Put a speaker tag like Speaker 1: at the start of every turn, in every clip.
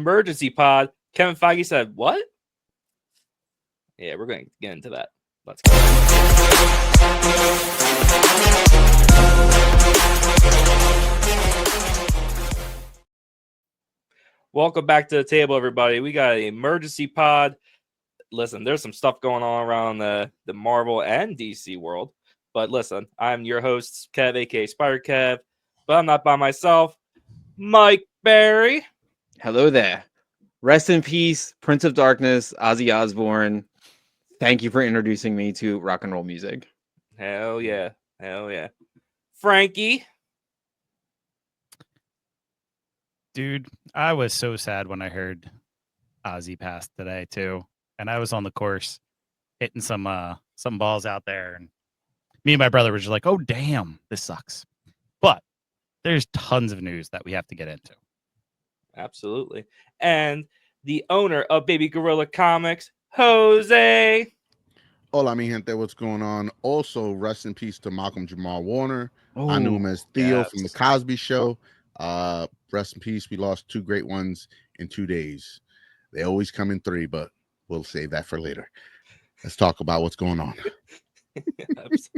Speaker 1: emergency pod. Kevin Feige said, what? Yeah, we're going to get into that. Let's go. Welcome back to the table, everybody. We got an emergency pod. Listen, there's some stuff going on around the Marvel and DC world. But listen, I'm your host, Kev, aka Spider Kev. But I'm not by myself. Mike Barry.
Speaker 2: Hello there. Rest in peace, Prince of Darkness, Ozzy Osbourne. Thank you for introducing me to rock and roll music.
Speaker 1: Hell yeah. Hell yeah. Frankie.
Speaker 3: Dude, I was so sad when I heard Ozzy passed today too. And I was on the course hitting some balls out there, and me and my brother were just like, oh damn, this sucks. But there's tons of news that we have to get into.
Speaker 1: Absolutely. And the owner of Baby Gorilla Comics, Jose.
Speaker 4: Hola, mi gente, what's going on? Also, rest in peace to Malcolm Jamal Warner.
Speaker 2: Oh,
Speaker 4: I knew him as Theo
Speaker 1: yes.
Speaker 4: from The Cosby Show. Rest in peace. We lost two great ones in 2 days. They always come in three, but we'll save that for later. Let's talk about what's going on.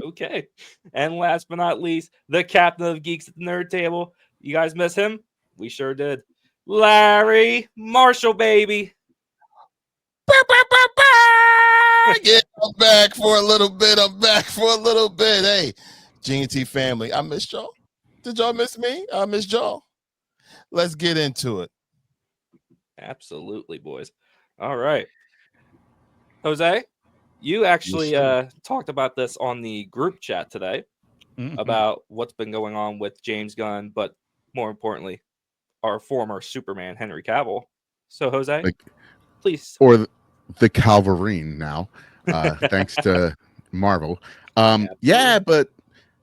Speaker 1: Okay. And last but not least, the captain of Geeks at the Nerd Table. You guys miss him? We sure did. Larry Marshall, baby.
Speaker 5: Yeah, I'm back for a little bit. Hey, G&T family, I missed y'all. Did y'all miss me? I missed y'all. Let's get into it.
Speaker 1: Absolutely, boys. All right. Jose, you actually talked about this on the group chat today about what's been going on with James Gunn, but more importantly, our former Superman, Henry Cavill. So, Jose, please.
Speaker 4: Or the Calvarine now, thanks to Marvel. Yeah, but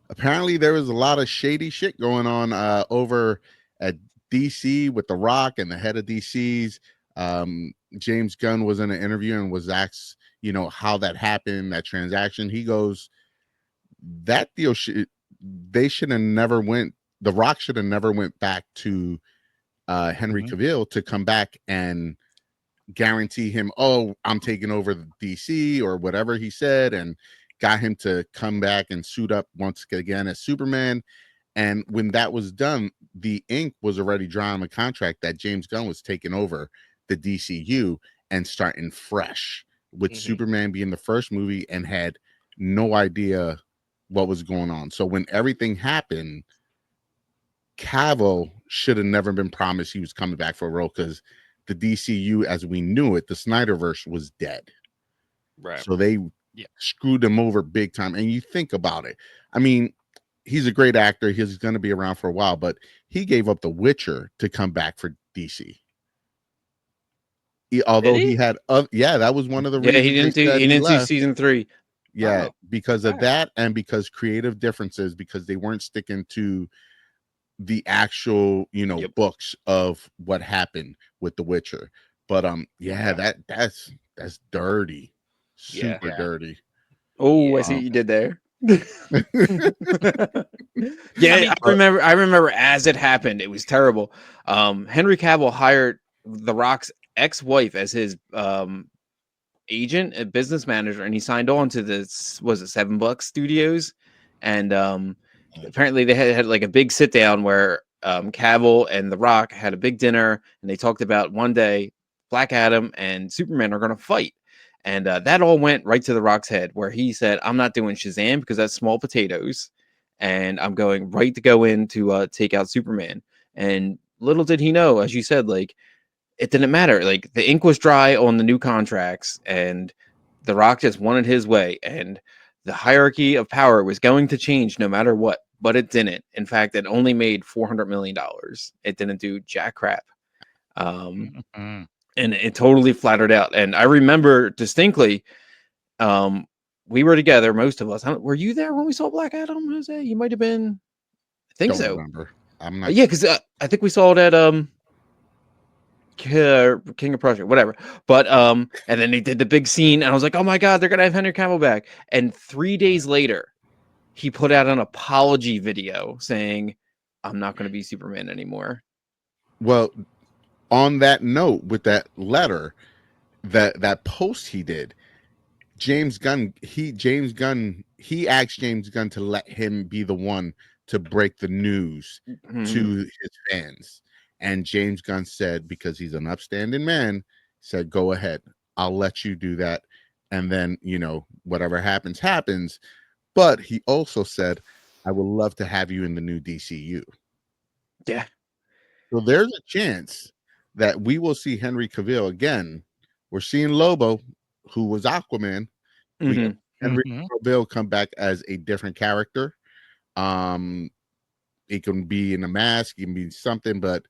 Speaker 4: apparently there was a lot of shady shit going on over at DC with The Rock and the head of DC's. James Gunn was in an interview and was asked, how that happened, that transaction. He goes, that deal they should have never went. The Rock should have never went back to Henry Cavill to come back and guarantee him, oh, I'm taking over the DC or whatever he said, and got him to come back and suit up once again as Superman. And when that was done, the ink was already dry on the contract that James Gunn was taking over the DCU and starting fresh with Superman being the first movie and had no idea what was going on. So when everything happened, Cavill should have never been promised he was coming back for a role, because the DCU as we knew it, the Snyderverse, was dead.
Speaker 1: Right.
Speaker 4: So they screwed him over big time. And you think about it. I mean, he's a great actor. He's going to be around for a while, but he gave up The Witcher to come back for DC. Although he had, that was one of the reasons.
Speaker 2: He didn't do season 3.
Speaker 4: Yeah, because of that, and because creative differences, because they weren't sticking to the actual, books of what happened with The Witcher. But that's dirty, super dirty.
Speaker 2: Oh, I see what you did there. I remember as it happened. It was terrible. Henry Cavill hired The Rock's ex-wife as his agent, a business manager, and he signed on to this, was it $7 Studios? And apparently they had like a big sit down where Cavill and The Rock had a big dinner, and they talked about one day Black Adam and Superman are going to fight. And that all went right to The Rock's head, where he said, I'm not doing Shazam because that's small potatoes, and I'm going right to go in to take out Superman. And little did he know, as you said, like, it didn't matter. Like, the ink was dry on the new contracts, and The Rock just wanted his way. And the hierarchy of power was going to change no matter what, but it didn't. In fact, it only made $400 million. It didn't do jack crap. And it totally flattered out. And I remember distinctly, we were together, most of us. Were you there when we saw Black Adam, Jose? You might have been. I think so.
Speaker 4: Remember. I'm not.
Speaker 2: Yeah, because I think we saw it at King of Prussia, whatever. But and then they did the big scene, and I was like, oh my God, they're gonna have Henry Cavill back. And 3 days later, he put out an apology video saying, I'm not gonna be Superman anymore.
Speaker 4: Well, on that note, with that letter, that post he did, James Gunn asked James Gunn to let him be the one to break the news to his fans. And James Gunn said, because he's an upstanding man, said, go ahead, I'll let you do that. And then, whatever happens. But he also said, I would love to have you in the new DCU.
Speaker 2: Yeah.
Speaker 4: So there's a chance that we will see Henry Cavill again. We're seeing Lobo, who was Aquaman. We got Henry Cavill come back as a different character. He can be in a mask, he can be something, but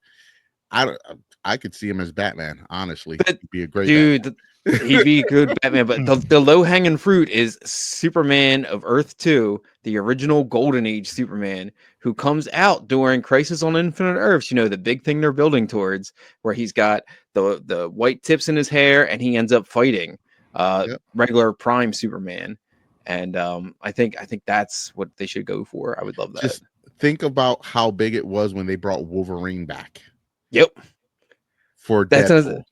Speaker 4: I could see him as Batman. Honestly, he'd be a great
Speaker 2: dude. He'd be a good Batman. But the low hanging fruit is Superman of Earth 2, the original Golden Age Superman, who comes out during Crisis on Infinite Earths. The big thing they're building towards, where he's got the white tips in his hair, and he ends up fighting regular Prime Superman. And I think that's what they should go for. I would love that.
Speaker 4: Just think about how big it was when they brought Wolverine back.
Speaker 2: Yep.
Speaker 4: For
Speaker 2: that's
Speaker 4: Deadpool.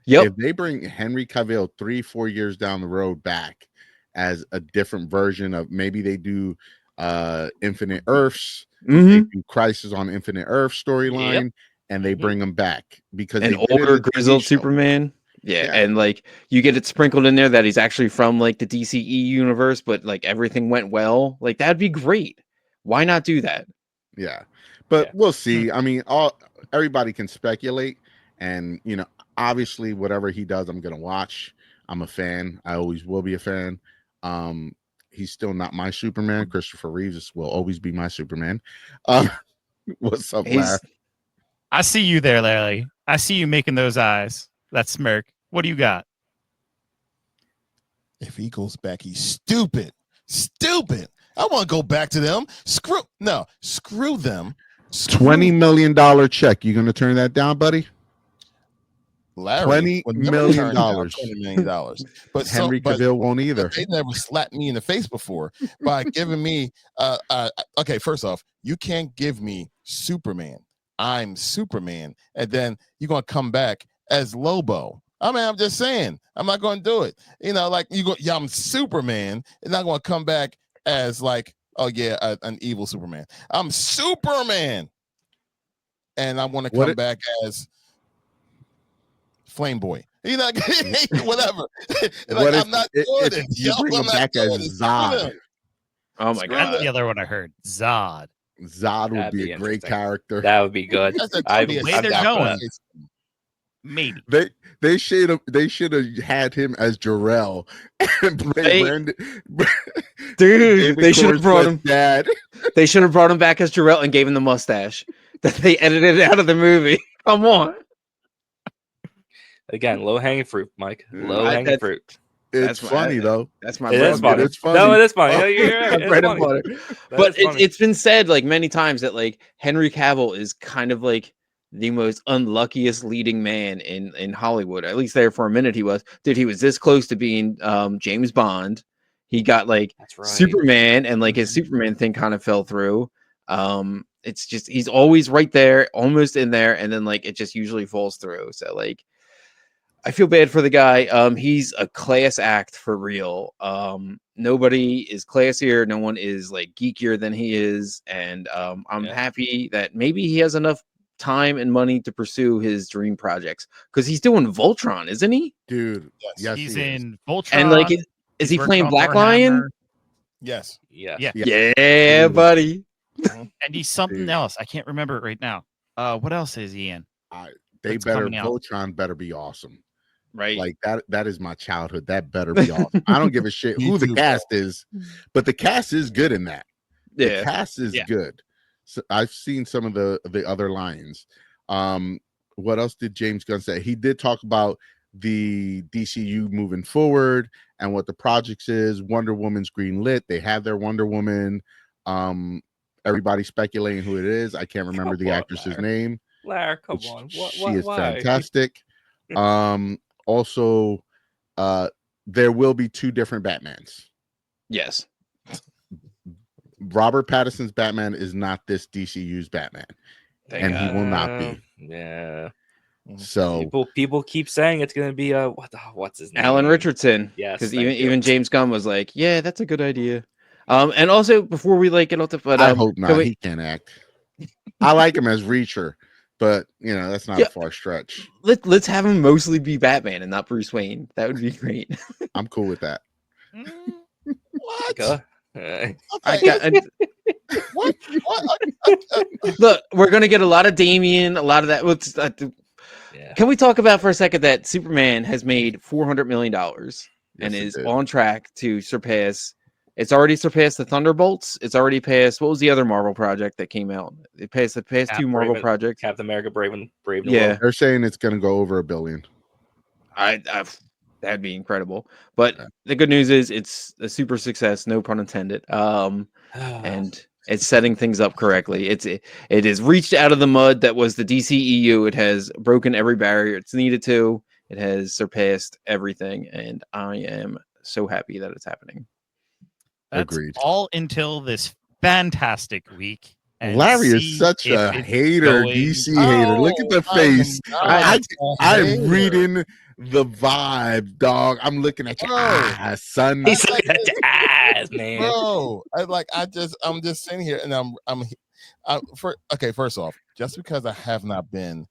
Speaker 2: Yep.
Speaker 4: If they bring Henry Cavill 3-4 years down the road back as a different version of, maybe they do Infinite Earths, they do Crisis on Infinite Earth storyline, and they bring him back because
Speaker 2: an older grizzled Superman. Yeah, and you get it sprinkled in there that he's actually from the DCEU universe, but everything went well. That'd be great. Why not do that?
Speaker 4: Yeah, but we'll see. I mean, everybody can speculate, and obviously whatever he does, I'm gonna watch. I'm a fan. I always will be a fan. He's still not my Superman. Christopher Reeves will always be my Superman. What's up, Larry?
Speaker 3: I see you there, Larry. I see you making those eyes. That smirk. What do you got?
Speaker 5: If he goes back, he's stupid. Stupid. I want to go back to them. Screw them.
Speaker 4: $20 million check. You gonna turn that down, buddy?
Speaker 5: Larry,
Speaker 4: $20 million.
Speaker 5: $20 million. But
Speaker 4: Henry Cavill won't either.
Speaker 5: They never slapped me in the face before by giving me. Okay, first off, you can't give me Superman. I'm Superman, and then you're gonna come back as Lobo. I mean, I'm just saying, I'm not going to do it. I'm Superman, and not going to come back as an evil Superman. I'm Superman, and I want to come back as Flame Boy. Whatever. I'm not doing it.
Speaker 4: You bring him back as Zod.
Speaker 2: Oh my god,
Speaker 3: that's the other one I heard. Zod.
Speaker 4: Zod would be a great character.
Speaker 1: That would be good.
Speaker 3: The way they're going. Maybe
Speaker 4: they should have had him as Jor-El and play Brandon.
Speaker 2: Dude, they should have brought him.
Speaker 4: Dad.
Speaker 2: They should have brought him back as Jor-El and gave him the mustache that they edited out of the movie. Come on.
Speaker 1: Again, low hanging fruit, Mike. Low hanging fruit.
Speaker 4: It's funny though.
Speaker 2: That's my.
Speaker 1: It is funny.
Speaker 2: It's funny.
Speaker 1: No, it is funny. No, you're right.
Speaker 2: Bread and butter. But it's been said many times that Henry Cavill is kind of the most unluckiest leading man in Hollywood. At least there for a minute he was. Dude, he was this close to being James Bond. He got
Speaker 1: That's right.
Speaker 2: Superman, and his Superman thing kind of fell through. It's just he's always right there, almost in there, and then it just usually falls through. So I feel bad for the guy. He's a class act for real. Nobody is classier. No one is geekier than he is. And I'm happy that maybe he has enough time and money to pursue his dream projects, because he's doing Voltron, isn't he?
Speaker 4: Dude, yes,
Speaker 3: he's in Voltron.
Speaker 2: And is he playing Black Lion?
Speaker 5: Yes.
Speaker 2: Yeah, buddy.
Speaker 3: And he's something else. I can't remember it right now. What else is he in?
Speaker 4: Voltron better be awesome.
Speaker 2: Right.
Speaker 4: That is my childhood. That better be awesome. I don't give a shit who the cast is, but the cast is good in that.
Speaker 2: Yeah.
Speaker 4: The cast is good. So I've seen some of the other lines. What else did James Gunn say? He did talk about the DCU moving forward and what the projects is. Wonder Woman's green lit. They have their Wonder Woman. Everybody speculating who it is. I can't remember the actress's name.
Speaker 1: Larry, come on.
Speaker 4: She is fantastic. Also, there will be 2 different Batmans.
Speaker 2: Yes.
Speaker 4: Robert Pattinson's Batman is not this DCU's Batman. He will not be.
Speaker 1: Yeah.
Speaker 4: So
Speaker 1: people keep saying it's going to be what's his name?
Speaker 2: Alan Richardson.
Speaker 1: Yes,
Speaker 2: because
Speaker 1: thank you.
Speaker 2: even James Gunn was like, yeah, that's a good idea. And also before we get off the, but
Speaker 4: I hope not. He can't act. I like him as Reacher, but that's not a far stretch.
Speaker 2: Let's have him mostly be Batman and not Bruce Wayne. That would be great.
Speaker 4: I'm cool with that.
Speaker 5: What?
Speaker 1: Okay.
Speaker 5: What?
Speaker 2: Look, we're gonna get a lot of Damian, a lot of that.
Speaker 1: Yeah.
Speaker 2: Can we talk about for a second that Superman has made $400 million and is on track to surpass? It's already surpassed the Thunderbolts. It's already passed. What was the other Marvel project that came out? It passed the past two Marvel projects.
Speaker 1: Captain America: Brave New
Speaker 2: Yeah,
Speaker 1: World.
Speaker 4: They're saying it's going to go over $1 billion.
Speaker 2: That'd be incredible. But the good news is it's a super success, no pun intended. And it's setting things up correctly. It has reached out of the mud that was the DCEU. It has broken every barrier it's needed to. It has surpassed everything, and I am so happy that it's happening.
Speaker 3: That's
Speaker 4: Agreed.
Speaker 3: all until this fantastic week. And
Speaker 4: Larry is
Speaker 3: see
Speaker 4: such
Speaker 3: if
Speaker 4: a
Speaker 3: it's
Speaker 4: hater,
Speaker 3: going-
Speaker 4: DC hater. Look at the face. I'm reading the vibe, dog. I'm looking at your son.
Speaker 1: He's looking at your eyes, man.
Speaker 5: Bro, I'm just sitting here, and first off, just because I have not been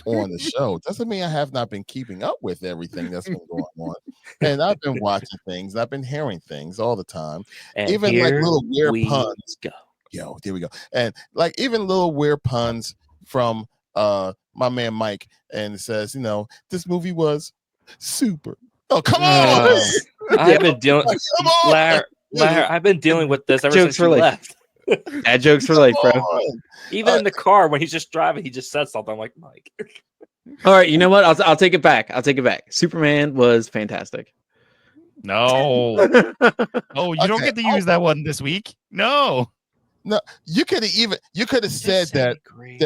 Speaker 5: on the show doesn't mean I have not been keeping up with everything that's been going on. And I've been watching things, I've been hearing things all the time,
Speaker 1: And
Speaker 5: even like little weird puns.
Speaker 1: Go.
Speaker 5: Yo, there we go. And like even little weird puns from my man Mike, and it says, this movie was super. Oh, come on.
Speaker 1: I've been dealing
Speaker 5: come on.
Speaker 1: Larry, I've been dealing with this ever since you left.
Speaker 2: Dad jokes for life, bro.
Speaker 1: Even in the car when he's just driving, he just said something. I'm like, Mike.
Speaker 2: All right, you know what? I'll take it back. Superman was fantastic.
Speaker 3: No. Oh, you don't get to use that one this week. No,
Speaker 5: you could have said that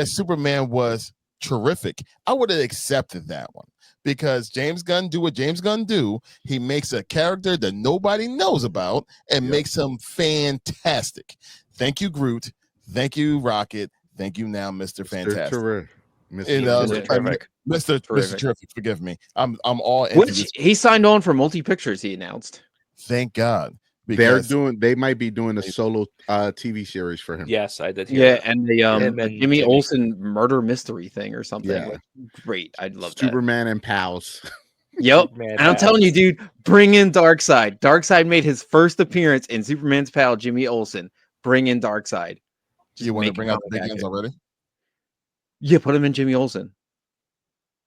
Speaker 5: Superman was terrific. I would have accepted that one, because James Gunn do what James Gunn do. He makes a character that nobody knows about and makes him fantastic. Thank you, Groot. Thank you, Rocket. Thank you, now, Mr. Fantastic. Mr. Terrific. Forgive me. I'm all into this.
Speaker 2: He signed on for multi-pictures. He announced.
Speaker 5: Thank God.
Speaker 4: They might be doing a solo TV series for him.
Speaker 1: Yes, I did hear that.
Speaker 2: And the Jimmy Olsen murder mystery thing or something.
Speaker 4: Yeah.
Speaker 2: Great. I'd love
Speaker 4: Superman and pals.
Speaker 2: Yep. And I'm telling you, dude, bring in Darkseid. Darkseid made his first appearance in Superman's pal, Jimmy Olsen. Bring in Darkseid.
Speaker 5: You want to bring out the big guns already?
Speaker 2: Yeah, put him in Jimmy Olsen.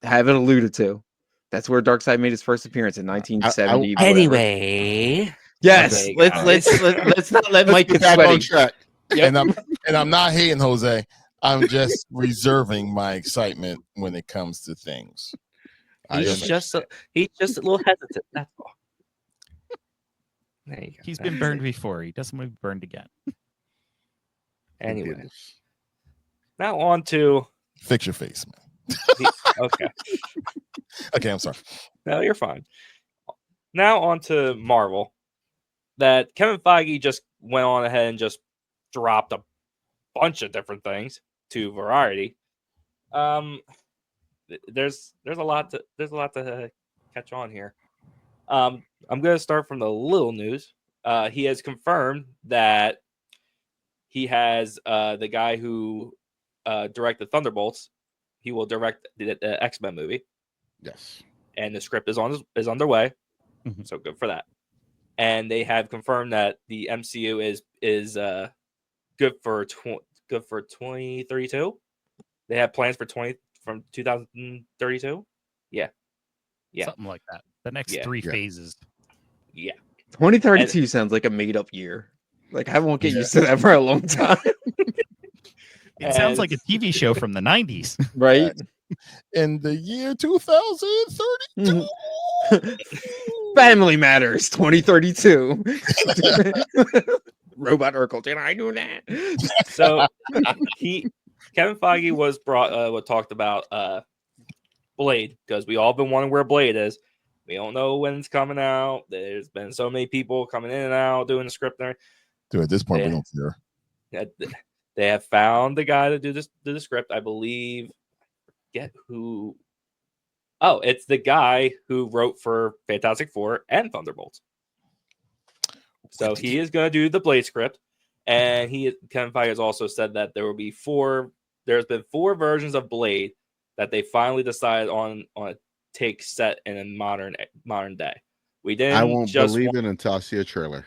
Speaker 2: Have it alluded to. That's where Darkseid made his first appearance in 1970.
Speaker 1: Anyway.
Speaker 2: Yes, let's not let Mike get sweaty.
Speaker 5: Yep. And I'm not hating Jose. I'm just reserving my excitement when it comes to things.
Speaker 1: He's just a little hesitant. That's all. There you go.
Speaker 3: He's been burned before. He doesn't want to be burned again.
Speaker 1: Anyway, now on to
Speaker 5: fix your face, man.
Speaker 1: Okay.
Speaker 5: Okay, I'm sorry.
Speaker 1: No, you're fine. Now on to Marvel. That Kevin Feige just went on ahead and just dropped a bunch of different things to Variety. There's a lot to catch on here. I'm going to start from the little news. He has confirmed that he has the guy who directed Thunderbolts. He will direct the X-Men movie.
Speaker 4: Yes,
Speaker 1: and the script is underway.
Speaker 3: Mm-hmm.
Speaker 1: So good for that. And they have confirmed that the MCU is good for 2032. They have plans for 2032. Yeah,
Speaker 3: Something like that. The next three phases.
Speaker 1: Yeah,
Speaker 2: 2032 sounds like a made-up year. Like I won't get used to that for a long time.
Speaker 3: It sounds like a TV show from the 90s,
Speaker 2: right?
Speaker 5: In the year 2032.
Speaker 2: Family Matters 2032. Robot Urkel, did I do that?
Speaker 1: So Kevin Feige was talked about Blade, because we all been wondering where Blade is. We don't know when it's coming out. There's been so many people coming in and out doing the script there.
Speaker 5: Dude, at this point, we don't care.
Speaker 1: They have found the guy to do the script. I believe. Get who Oh, it's the guy who wrote for Fantastic Four and Thunderbolts. So he is going to do the Blade script, and Kevin Feige has also said that there will be there's been 4 versions of Blade that they finally decided on a take set in a modern day. We didn't.
Speaker 4: I won't believe it until I see a trailer.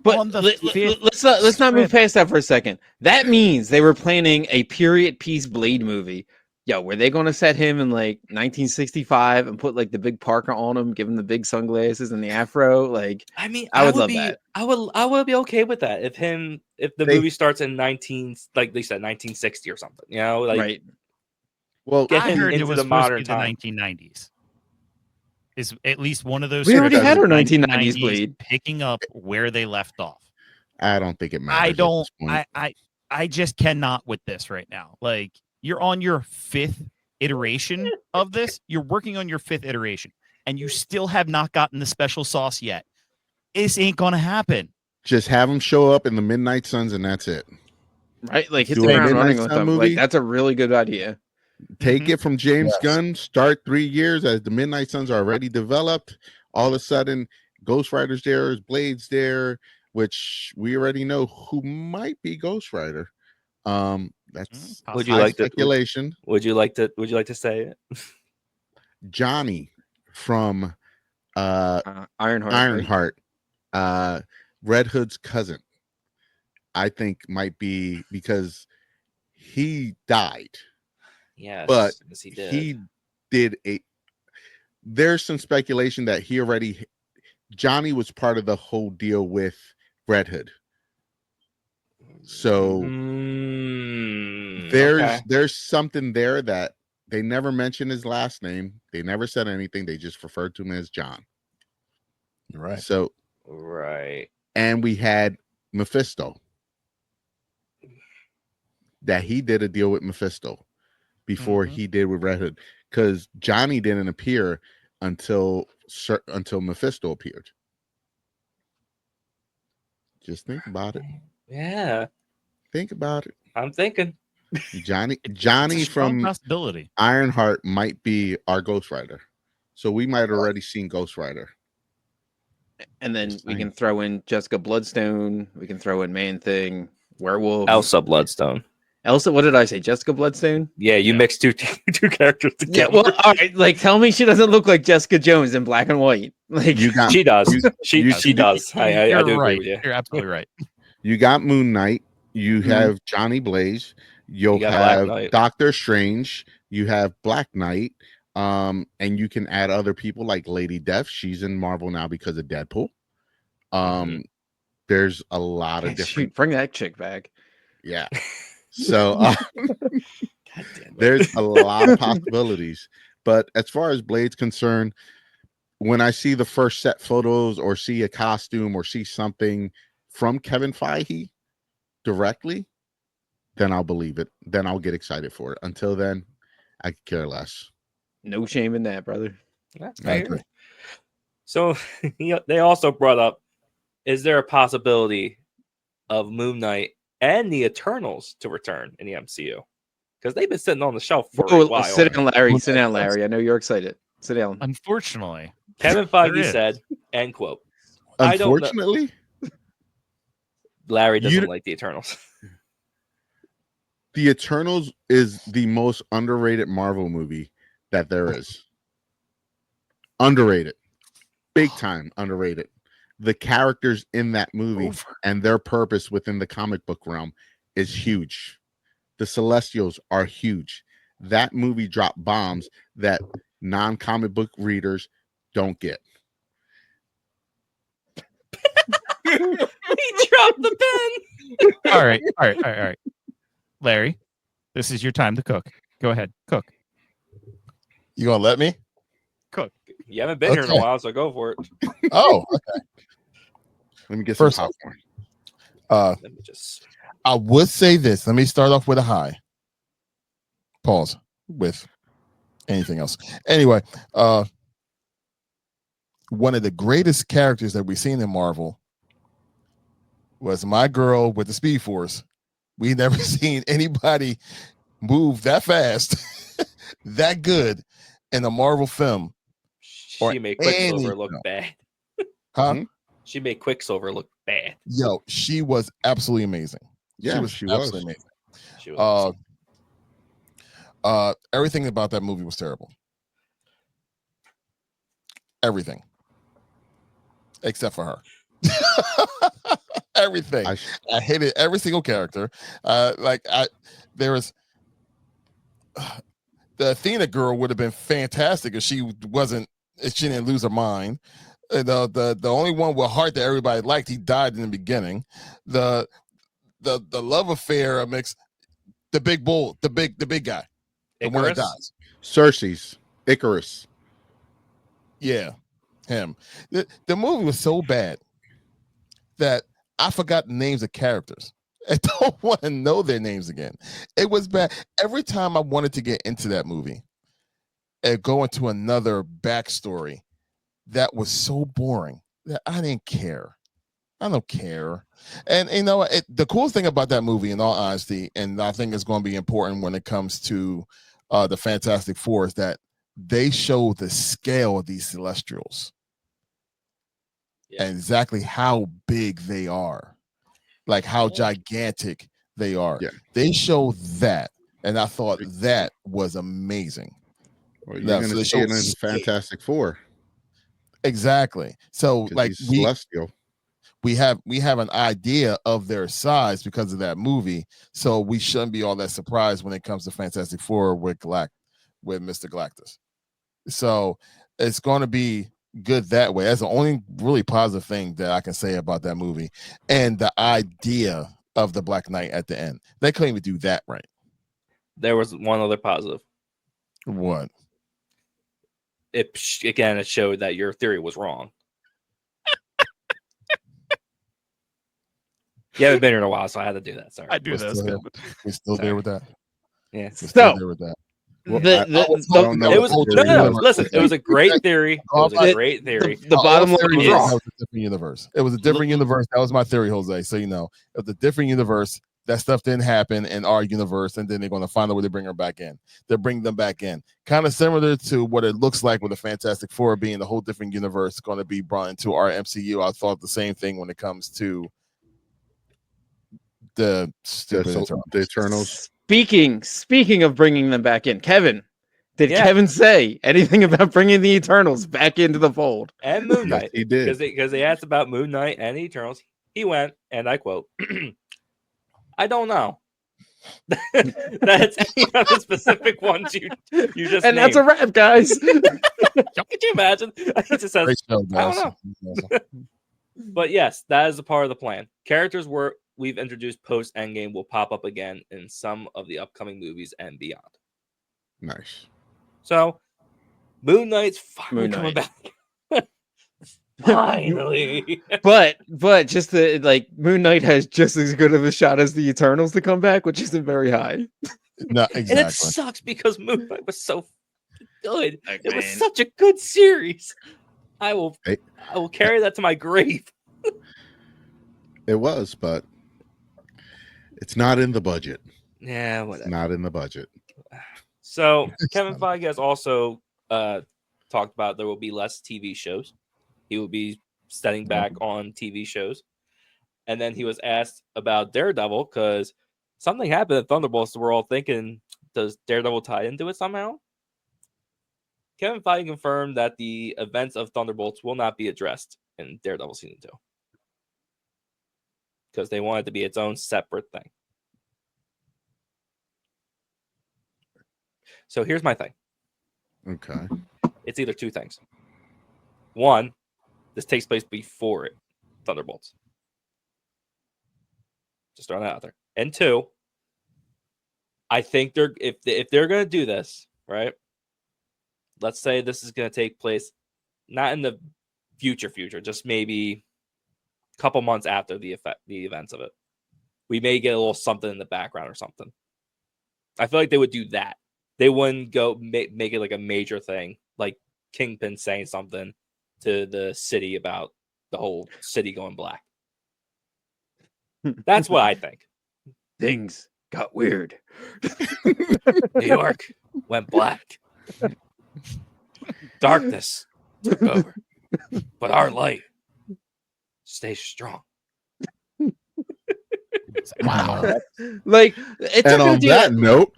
Speaker 2: But let's not move past that for a second. That means they were planning a period piece Blade movie. Yo, were they going to set him in like 1965 and put like the big parka on him, give him the big sunglasses and the afro? Like,
Speaker 1: I mean,
Speaker 2: I would love that.
Speaker 1: I would be okay with that if the movie starts in like they said 1960 or something. You know, like
Speaker 2: right.
Speaker 3: Well,
Speaker 1: get
Speaker 3: I
Speaker 1: him
Speaker 3: heard
Speaker 1: into
Speaker 3: it was
Speaker 1: the modern
Speaker 3: the
Speaker 1: time.
Speaker 3: 1990s. Is at least one of those.
Speaker 2: We already had our 1990s
Speaker 3: 1990s
Speaker 2: Blade
Speaker 3: picking up where they left off.
Speaker 4: I don't think it matters.
Speaker 3: I don't. I just cannot with this right now. Like, you're on your 5th iteration of this. You're working on your 5th iteration, and you still have not gotten the special sauce yet. This ain't gonna happen.
Speaker 4: Just have them show up in the Midnight Suns, and that's it.
Speaker 2: Right, like hit
Speaker 4: Do
Speaker 2: the
Speaker 4: a
Speaker 2: ground
Speaker 4: Midnight
Speaker 2: running with
Speaker 4: Sun
Speaker 2: them.
Speaker 4: movie?
Speaker 2: Like, that's a really good idea.
Speaker 4: Take it from James Gunn. Start 3 years as the Midnight Suns are already developed. All of a sudden, Ghost Rider's there, Blade's there, which we already know who might be Ghost Rider. That's
Speaker 1: Would you like
Speaker 4: speculation.
Speaker 1: Would you like to say it?
Speaker 4: Johnny from
Speaker 2: Ironheart.
Speaker 4: Ironheart, Red Hood's cousin, I think might be, because he died.
Speaker 1: Yes,
Speaker 4: but
Speaker 1: yes, he did.
Speaker 4: He did there's some speculation that Johnny was part of the whole deal with Red Hood. So there's something there that they never mentioned his last name. They never said anything. They just referred to him as John.
Speaker 5: Right.
Speaker 4: So and we had Mephisto, that he did a deal with Mephisto before he did with Red Hood, because Johnny didn't appear until Mephisto appeared. Just think about it.
Speaker 1: Yeah,
Speaker 4: think about it.
Speaker 1: I'm thinking
Speaker 4: Johnny from
Speaker 3: possibility.
Speaker 4: Ironheart might be our Ghost Rider, so we might have already seen Ghost Rider.
Speaker 2: And then we can throw in Jessica Bloodstone. We can throw in Man Thing, Werewolf,
Speaker 1: Elsa Bloodstone.
Speaker 2: Elsa, what did I say? Jessica Bloodstone?
Speaker 1: Yeah, you mixed two characters together.
Speaker 2: Yeah, well, all right. Like, tell me she doesn't look like Jessica Jones in black and white. Like,
Speaker 1: she does. She does. I do
Speaker 3: right.
Speaker 1: agree with you.
Speaker 3: You're absolutely right.
Speaker 4: You got Moon Knight. You have Johnny Blaze. You'll have Doctor Strange. You have Black Knight. And you can add other people like Lady Death. She's in Marvel now because of Deadpool. There's a lot of different.
Speaker 2: Bring that chick back.
Speaker 4: Yeah. So there's a lot of possibilities. But as far as Blade's concerned, when I see the first set photos or see a costume or see something from Kevin Feige directly, then I'll believe it. Then I'll get excited for it. Until then, I could care less.
Speaker 2: No shame in that, brother.
Speaker 1: That's fair. So they also brought up, is there a possibility of Moon Knight and the Eternals to return in the MCU? Because they've been sitting on the shelf for a while.
Speaker 2: Sit down, Larry. Sit down, Larry. I know you're excited. Sit down.
Speaker 3: Unfortunately,
Speaker 1: Kevin Feige said, end quote.
Speaker 4: Unfortunately,
Speaker 1: Larry doesn't like the Eternals.
Speaker 4: The Eternals is the most underrated Marvel movie that there is. Underrated. Big time underrated. The characters in that movie and their purpose within the comic book realm is huge. The Celestials are huge. That movie dropped bombs that non-comic book readers don't get.
Speaker 1: He dropped the pen.
Speaker 3: All right. Larry, this is your time to cook. Go ahead, cook.
Speaker 5: You gonna let me
Speaker 3: cook?
Speaker 1: You haven't been here in a while, so go for it.
Speaker 5: Oh, okay.
Speaker 4: Let me get some popcorn.
Speaker 1: Let me just.
Speaker 5: I would say this. Let me start off with a high. Pause with anything else. Anyway, one of the greatest characters that we've seen in Marvel was my girl with the Speed Force. We never seen anybody move that fast, that good, in a Marvel film.
Speaker 1: She made Quicksilver look bad.
Speaker 5: Huh?
Speaker 4: Mhm.
Speaker 1: She made Quicksilver look bad.
Speaker 5: Yo, she was absolutely amazing.
Speaker 4: Yeah,
Speaker 5: she was absolutely amazing.
Speaker 1: She was awesome.
Speaker 5: Everything about that movie was terrible. Everything. Except for her. Everything. I hated every single character. There was the Athena girl would have been fantastic if she didn't lose her mind. The only one with heart that everybody liked, he died in the beginning. The love affair mix, the big bull, the big guy, the one that dies.
Speaker 4: Cersei's Icarus.
Speaker 5: Yeah, him. The movie was so bad that I forgot the names of characters. I don't want to know their names again. It was bad. Every time I wanted to get into that movie and go into another backstory, that was so boring that I didn't care. I don't care. And you know, the coolest thing about that movie, in all honesty, and I think it's going to be important when it comes to the Fantastic Four, is that they show the scale of these Celestials and exactly how big they are, like how gigantic they are.
Speaker 4: Yeah.
Speaker 5: They show that, and I thought that was amazing.
Speaker 4: Well, you're going to see it in Fantastic Four.
Speaker 5: Exactly. So, like,
Speaker 4: Celestial.
Speaker 5: We have an idea of their size because of that movie, so we shouldn't be all that surprised when it comes to Fantastic Four with Mr. Galactus. So it's going to be good that way. That's the only really positive thing that I can say about that movie, and the idea of the Black Knight at the end. They couldn't even do that right.
Speaker 1: There was one other positive.
Speaker 5: What?
Speaker 1: It showed that your theory was wrong. You haven't been here in a while, so I had to do that. Sorry.
Speaker 3: I do this.
Speaker 5: We're still there with that.
Speaker 1: Yeah.
Speaker 5: We're still there with that.
Speaker 1: Listen, it was a great theory. It was a great theory.
Speaker 2: The bottom line is
Speaker 5: it was a different universe. It was a different universe. That was my theory, Jose. So you know, it was a different universe. That stuff didn't happen in our universe, and then they're going to find a way to bring her back in. They're bringing them back in, kind of similar to what it looks like with the Fantastic Four being a whole different universe going to be brought into our MCU. I thought the same thing when it comes to the
Speaker 4: Eternals.
Speaker 2: Speaking of bringing them back in, Kevin, did Kevin say anything about bringing the Eternals back into the fold?
Speaker 1: And Moon Knight.
Speaker 4: Yes, he did.
Speaker 1: Because they asked about Moon Knight and the Eternals. He went, and I quote, I don't know. That's any of the specific ones you just
Speaker 2: and
Speaker 1: named.
Speaker 2: that's a wrap, guys.
Speaker 1: Could you imagine? He just says, I don't know. But yes, that is a part of the plan. Characters we've introduced post Endgame will pop up again in some of the upcoming movies and beyond.
Speaker 4: Nice.
Speaker 1: So, Moon Knight's finally coming back. Finally.
Speaker 2: but just the Moon Knight has just as good of a shot as the Eternals to come back, which isn't very high.
Speaker 5: No, exactly.
Speaker 1: And it sucks because Moon Knight was so good. It was such a good series. I will carry that to my grave.
Speaker 4: It was, but it's not in the budget.
Speaker 1: Yeah, whatever.
Speaker 4: It's not in the budget.
Speaker 1: So Kevin Feige has also talked about there will be less TV shows. He will be stepping back on TV shows. And then he was asked about Daredevil because something happened at Thunderbolts. We're all thinking, does Daredevil tie into it somehow? Kevin Feige confirmed that the events of Thunderbolts will not be addressed in Daredevil Season 2. Because they want it to be its own separate thing. So here's my thing.
Speaker 4: Okay.
Speaker 1: It's either two things. One, this takes place before it, Thunderbolts. Just throwing that out there. And two, I think if they're going to do this, right? Let's say this is going to take place not in the future, just maybe a couple months after the events of it. We may get a little something in the background or something. I feel like they would do that. They wouldn't go make it like a major thing, like Kingpin saying something to the city about the whole city going black. That's what I think.
Speaker 2: Things got weird.
Speaker 1: New York went black. Darkness took over, but our light stays strong.
Speaker 4: Wow.
Speaker 2: Like it's
Speaker 4: And
Speaker 2: a good
Speaker 4: on
Speaker 2: idea.
Speaker 4: that note,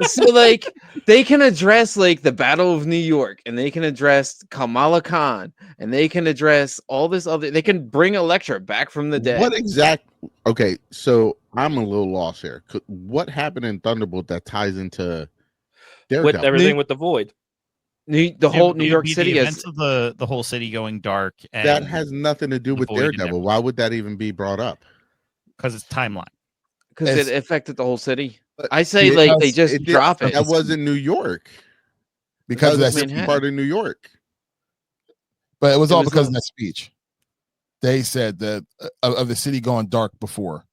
Speaker 2: So like they can address like the Battle of New York, and they can address Kamala Khan, and they can address all this other. They can bring Elektra back from the dead.
Speaker 4: what exact? Okay, so I'm a little lost here. What happened in Thunderbolt that ties into
Speaker 1: With
Speaker 4: Daredevil?
Speaker 1: everything with the void.
Speaker 2: The
Speaker 3: It
Speaker 2: whole
Speaker 3: would
Speaker 2: New York
Speaker 3: be
Speaker 2: City
Speaker 3: the
Speaker 2: is
Speaker 3: events of the whole city going dark,
Speaker 4: That
Speaker 3: and
Speaker 4: has nothing to do
Speaker 3: the
Speaker 4: with
Speaker 3: void and
Speaker 4: Daredevil. Why would that even be brought up?
Speaker 3: because it's timeline.
Speaker 2: because it
Speaker 5: It's-
Speaker 2: affected the whole city.
Speaker 4: But
Speaker 2: I say
Speaker 5: it
Speaker 2: like
Speaker 5: does-
Speaker 2: they just
Speaker 4: It did-
Speaker 2: drop it.
Speaker 4: That wasn't New York.
Speaker 5: because of
Speaker 4: That
Speaker 5: that
Speaker 4: was a different
Speaker 2: Manhattan.
Speaker 4: part of New York.
Speaker 5: But it was
Speaker 2: It
Speaker 5: all
Speaker 2: was
Speaker 5: because
Speaker 2: a-
Speaker 5: of that speech. They said that of the city going dark before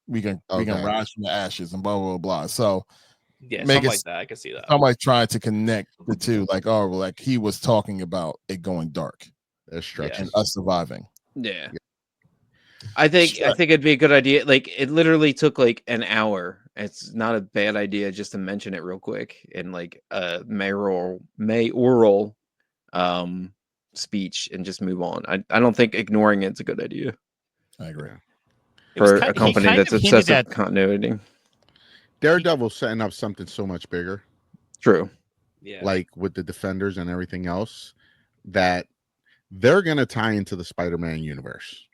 Speaker 5: we can
Speaker 4: Okay.
Speaker 5: rise from the ashes and blah blah blah. So
Speaker 1: Yeah,
Speaker 5: Make
Speaker 1: something
Speaker 5: it-
Speaker 1: like that. I can see that.
Speaker 5: somebody trying to connect the two, like well, like he was talking about it going dark
Speaker 4: That's stretching.
Speaker 5: and us surviving.
Speaker 2: Yeah. I think it'd be a good idea. Like it literally took like an hour. It's not a bad idea just to mention it real quick in like a mayoral speech and just move on. I don't think ignoring it's a good idea
Speaker 5: I agree.
Speaker 2: for
Speaker 3: ki-
Speaker 2: a
Speaker 3: he
Speaker 2: company
Speaker 3: kind
Speaker 2: that's
Speaker 3: of hinted
Speaker 2: obsessed with
Speaker 3: at-
Speaker 2: continuity.
Speaker 4: Daredevil's setting up something so much bigger,
Speaker 2: True.
Speaker 1: Yeah.
Speaker 4: like with the Defenders and everything else, that they're gonna tie into the Spider-Man universe.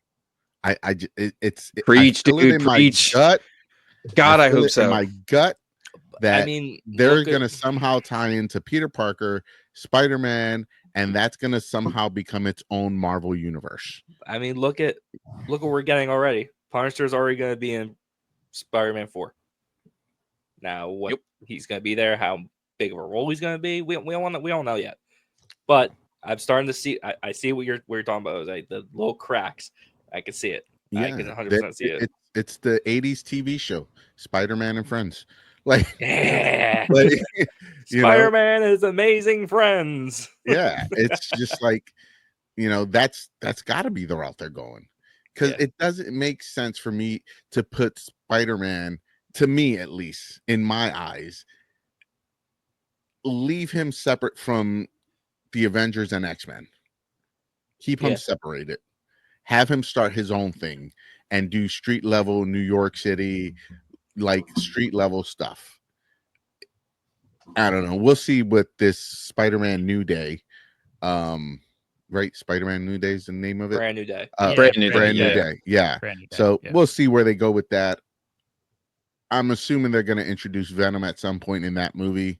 Speaker 4: It's
Speaker 2: Preach,
Speaker 4: I feel it
Speaker 2: dude,
Speaker 4: in my
Speaker 2: preach.
Speaker 4: gut.
Speaker 2: God, I
Speaker 4: feel
Speaker 2: hope
Speaker 4: it
Speaker 2: so.
Speaker 4: In my gut, that
Speaker 1: I mean,
Speaker 4: they're
Speaker 1: look at-
Speaker 4: gonna somehow tie into Peter Parker, Spider-Man, and that's gonna somehow become its own Marvel universe.
Speaker 1: I mean, look at what we're getting already. Punisher's already going to be in Spider-Man 4. Now, what he's going to be there, how big of a role he's going to be, we don't know yet. But I'm starting to see. I see what you're talking about, Jose. The little cracks. I can see it. I can 100% see it.
Speaker 4: It's the '80s TV show, Spider-Man and Friends. Like,
Speaker 1: Yeah.
Speaker 4: like you know,
Speaker 1: Spider-Man is amazing friends.
Speaker 4: yeah, it's just like, that's got to be the route they're going, because
Speaker 1: Yeah.
Speaker 4: it doesn't make sense for me to put Spider-Man, to me at least in my eyes, leave him separate from the Avengers and X-Men. Keep him
Speaker 1: Yeah.
Speaker 4: separated. Have him start his own thing and do street level New York City, like street level stuff. I don't know. We'll see with this Spider-Man New Day. Right? Spider-Man New Day is the name of it.
Speaker 1: Brand new day.
Speaker 2: Brand new
Speaker 4: day. Yeah.
Speaker 3: Brand new day,
Speaker 4: So
Speaker 3: yeah.
Speaker 4: we'll see where they go with that. I'm assuming they're going to introduce Venom at some point in that movie.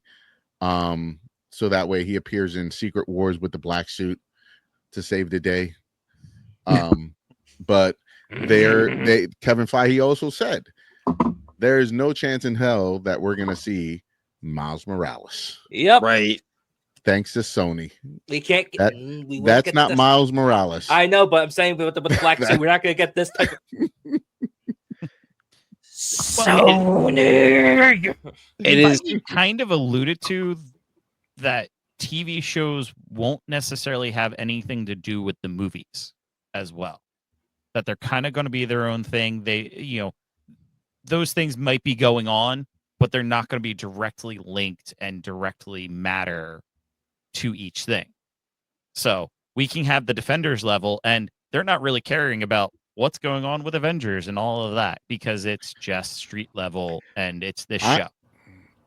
Speaker 4: So that way he appears in Secret Wars with the black suit to save the day. But Kevin Feige also said there is no chance in hell that we're going to see Miles Morales.
Speaker 1: Yep.
Speaker 2: Right.
Speaker 4: Thanks to Sony.
Speaker 1: We can't.
Speaker 4: That-
Speaker 1: we won't
Speaker 4: That's
Speaker 1: get
Speaker 4: not
Speaker 1: this.
Speaker 4: Miles Morales.
Speaker 1: I know, but I'm saying with the black suit, we're not going to get this type of. Sony.
Speaker 2: It is-
Speaker 3: Feige kind of alluded to that TV shows won't necessarily have anything to do with the movies as well. That they're kind of going to be their own thing. Those things might be going on, but they're not going to be directly linked and directly matter to each thing. So we can have the Defenders level, and they're not really caring about what's going on with Avengers and all of that because it's just street level and it's this show.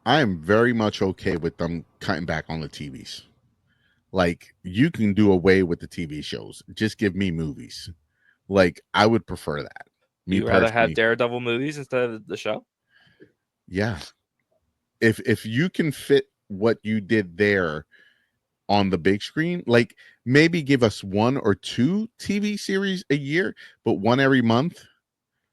Speaker 4: I am very much okay with them cutting back on the TVs. Like, you can do away with the TV shows. Just give me movies. Like, I would prefer that. Me
Speaker 1: You rather
Speaker 4: personally.
Speaker 1: have Daredevil movies instead of the show?
Speaker 4: Yeah. If you can fit what you did there on the big screen, like maybe give us 1 or 2 TV series a year, but one every month.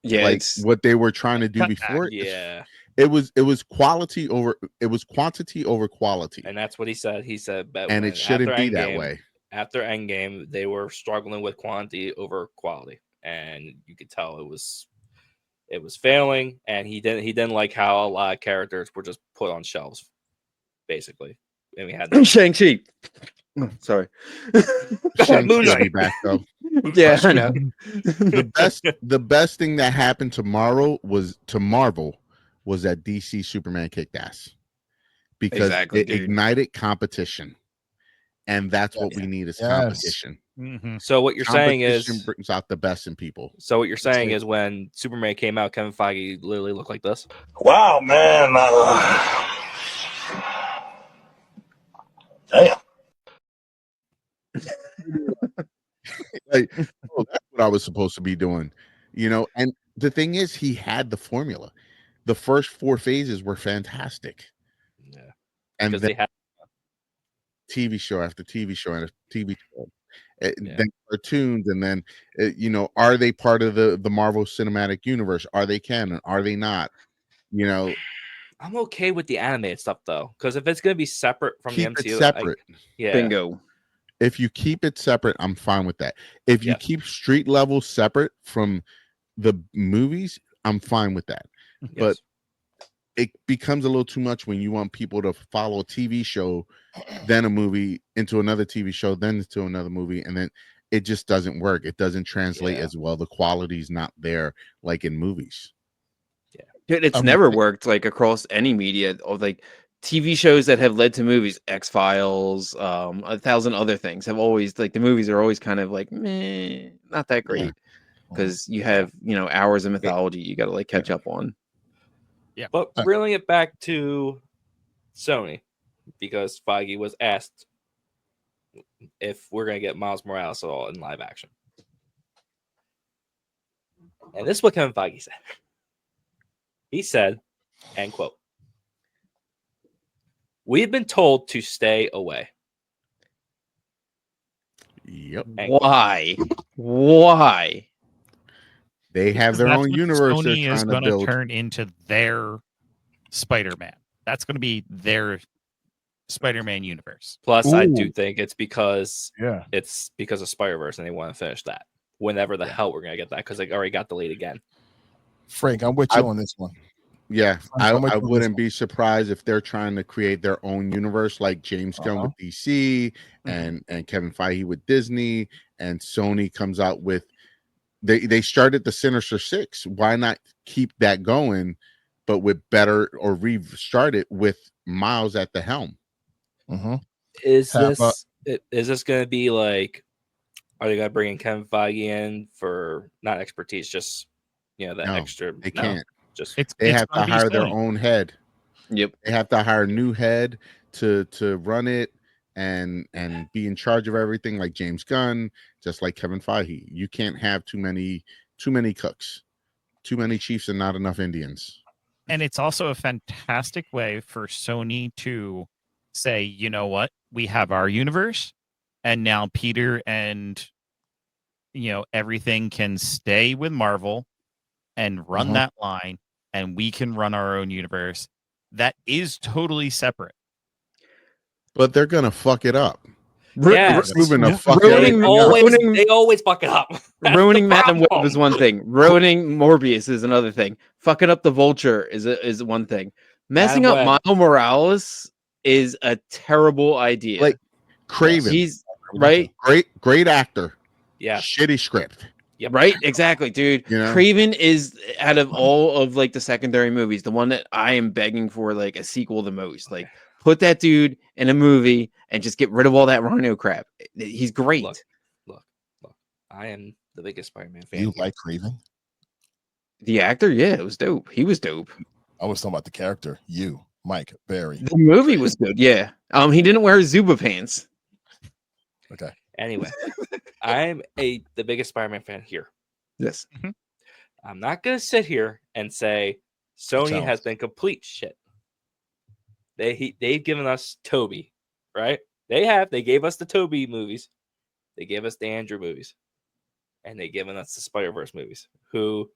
Speaker 2: Yeah,
Speaker 4: like
Speaker 2: it's
Speaker 4: what they were trying to do
Speaker 3: Cut
Speaker 4: before.
Speaker 1: Yeah.
Speaker 4: It was quantity over quality.
Speaker 1: And that's what he said. He said,
Speaker 4: And it shouldn't be that way.
Speaker 1: After Endgame, they were struggling with quantity over quality, and you could tell it was failing. And he didn't like how a lot of characters were just put on shelves, basically. And we had
Speaker 2: Shang-Chi. Sorry.
Speaker 4: Shang-Chi
Speaker 1: Moon
Speaker 4: will
Speaker 1: Knight.
Speaker 4: be back though.
Speaker 2: Yeah, I know.
Speaker 4: The best thing that happened to Marvel was that DC Superman kicked ass, because
Speaker 2: Exactly,
Speaker 4: it
Speaker 2: dude.
Speaker 4: ignited competition. and that's what we need is
Speaker 5: Yes.
Speaker 4: competition.
Speaker 3: Mm-hmm.
Speaker 1: So what you're saying
Speaker 4: Competition
Speaker 1: is,
Speaker 4: brings out the best in people.
Speaker 1: so what you're saying is, when Superman came out, Kevin Feige literally looked like this.
Speaker 6: Wow, man. Damn.
Speaker 4: Like, oh, that's what I was supposed to be doing, you know. And the thing is, he had the formula. The first 4 phases were fantastic,
Speaker 1: Yeah,
Speaker 4: and
Speaker 1: because
Speaker 4: then
Speaker 1: they had.
Speaker 4: TV show after TV show and a TV show,
Speaker 1: Yeah.
Speaker 4: then cartoons, and then you know, are they part of the Marvel Cinematic Universe? Are they canon? Are they not? You know,
Speaker 1: I'm okay with the animated stuff though, because if it's gonna be separate from
Speaker 4: keep
Speaker 1: the
Speaker 4: it
Speaker 1: MCU,
Speaker 4: separate.
Speaker 1: yeah,
Speaker 2: Bingo.
Speaker 4: If you keep it separate, I'm fine with that. If you
Speaker 1: Yes.
Speaker 4: keep street level separate from the movies, I'm fine with that. But it becomes a little too much when you want people to follow a TV show, then a movie, into another TV show, then to another movie, and then it just doesn't work. It doesn't translate as well. The quality's not there like in movies.
Speaker 2: Dude, it's never worked like across any media, or like TV shows that have led to movies. X-Files, 1,000 other things have always, like, the movies are always kind of like, meh, not that great, because you have, you know, hours of mythology you got to like catch up on.
Speaker 3: Yeah,
Speaker 1: but reeling it back to Sony, because Feige was asked if we're gonna get Miles Morales at all in live action, and this is what Kevin Feige said. He said, end quote, "We've been told to stay away."
Speaker 4: Yep.
Speaker 2: Why? Why?
Speaker 4: They have
Speaker 3: Because
Speaker 4: their
Speaker 3: that's
Speaker 4: own
Speaker 3: what
Speaker 4: universe they're
Speaker 3: Sony is
Speaker 4: trying to
Speaker 3: going to
Speaker 4: build.
Speaker 3: turn into their Spider-Man. That's going to be their Spider-Man universe.
Speaker 1: Plus, I do
Speaker 5: Ooh.
Speaker 1: think it's because
Speaker 5: Yeah.
Speaker 1: it's because of Spider-Verse, and they want to finish that whenever the hell we're gonna get that, because they already got delayed again.
Speaker 5: Frank, I'm with you on this one.
Speaker 4: Yeah,
Speaker 5: I'm with
Speaker 4: I
Speaker 5: you on
Speaker 4: wouldn't
Speaker 5: this
Speaker 4: be surprised if they're trying to create their own universe, like James Gunn with DC and Kevin Feige with Disney, and Sony comes out with they started the Sinister Six. Why not keep that going, but with better, or restart it with Miles at the helm?
Speaker 1: Is this going to be like? Are they going to bring in Kevin Feige in for not expertise, just the
Speaker 4: No,
Speaker 1: extra?
Speaker 4: they can't.
Speaker 1: Just
Speaker 4: they have to
Speaker 3: gonna be
Speaker 4: hire their
Speaker 3: Sony.
Speaker 4: own head.
Speaker 2: Yep.
Speaker 4: They have to hire a new head to run it and be in charge of everything, like James Gunn, just like Kevin Feige. You can't have too many cooks, too many chiefs and not enough Indians.
Speaker 3: And it's also a fantastic way for Sony to say, you know what, we have our universe, and now Peter and everything can stay with Marvel and run that line, and we can run our own universe that is totally separate.
Speaker 4: But they're gonna fuck it up.
Speaker 1: Yes.
Speaker 4: Moving to fuck
Speaker 2: Ruining-
Speaker 4: everything up.
Speaker 1: they always fuck it up. That's
Speaker 2: Ruining
Speaker 1: the
Speaker 2: Madam Web
Speaker 1: problem.
Speaker 2: is one thing. Ruining Morbius is another thing. Fucking up the Vulture is one thing. Messing up
Speaker 1: Madam Web.
Speaker 2: Miles Morales is a terrible idea.
Speaker 4: Like Craven,
Speaker 2: He's right.
Speaker 4: Great actor.
Speaker 1: Yeah.
Speaker 4: Shitty script.
Speaker 1: Yep.
Speaker 2: Right, exactly, dude.
Speaker 4: You know?
Speaker 2: Craven is, out of all of like the secondary movies, the one that I am begging for like a sequel the most. Like, put that dude in a movie and just get rid of all that Rhino crap. He's great.
Speaker 1: Look. I am the biggest Spider-Man fan.
Speaker 5: You
Speaker 1: here.
Speaker 5: like Craven?
Speaker 2: The actor, yeah, it was dope. He was dope.
Speaker 5: I was talking about the character. You, Mike Barry.
Speaker 2: The movie was good, yeah. He didn't wear Zuba pants.
Speaker 5: Okay.
Speaker 1: Anyway, I'm the biggest Spider-Man fan here.
Speaker 2: Yes.
Speaker 1: I'm not gonna sit here and say Sony has been complete shit. They've given us Toby, right? They gave us the Toby movies, they gave us the Andrew movies, and they've given us the Spider-Verse movies. The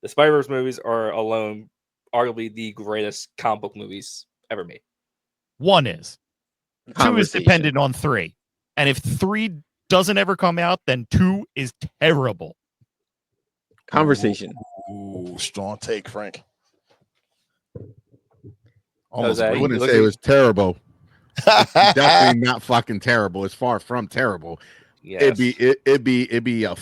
Speaker 1: Spider-Verse movies are alone arguably the greatest comic book movies ever made.
Speaker 3: One is. Two is dependent on three. And if 3 doesn't ever come out, then 2 is terrible.
Speaker 2: Conversation.
Speaker 5: Ooh, strong take, Frank.
Speaker 1: Jose,
Speaker 4: I wouldn't say it was terrible. It's definitely not fucking terrible. It's far from terrible.
Speaker 1: Yes.
Speaker 4: It'd be a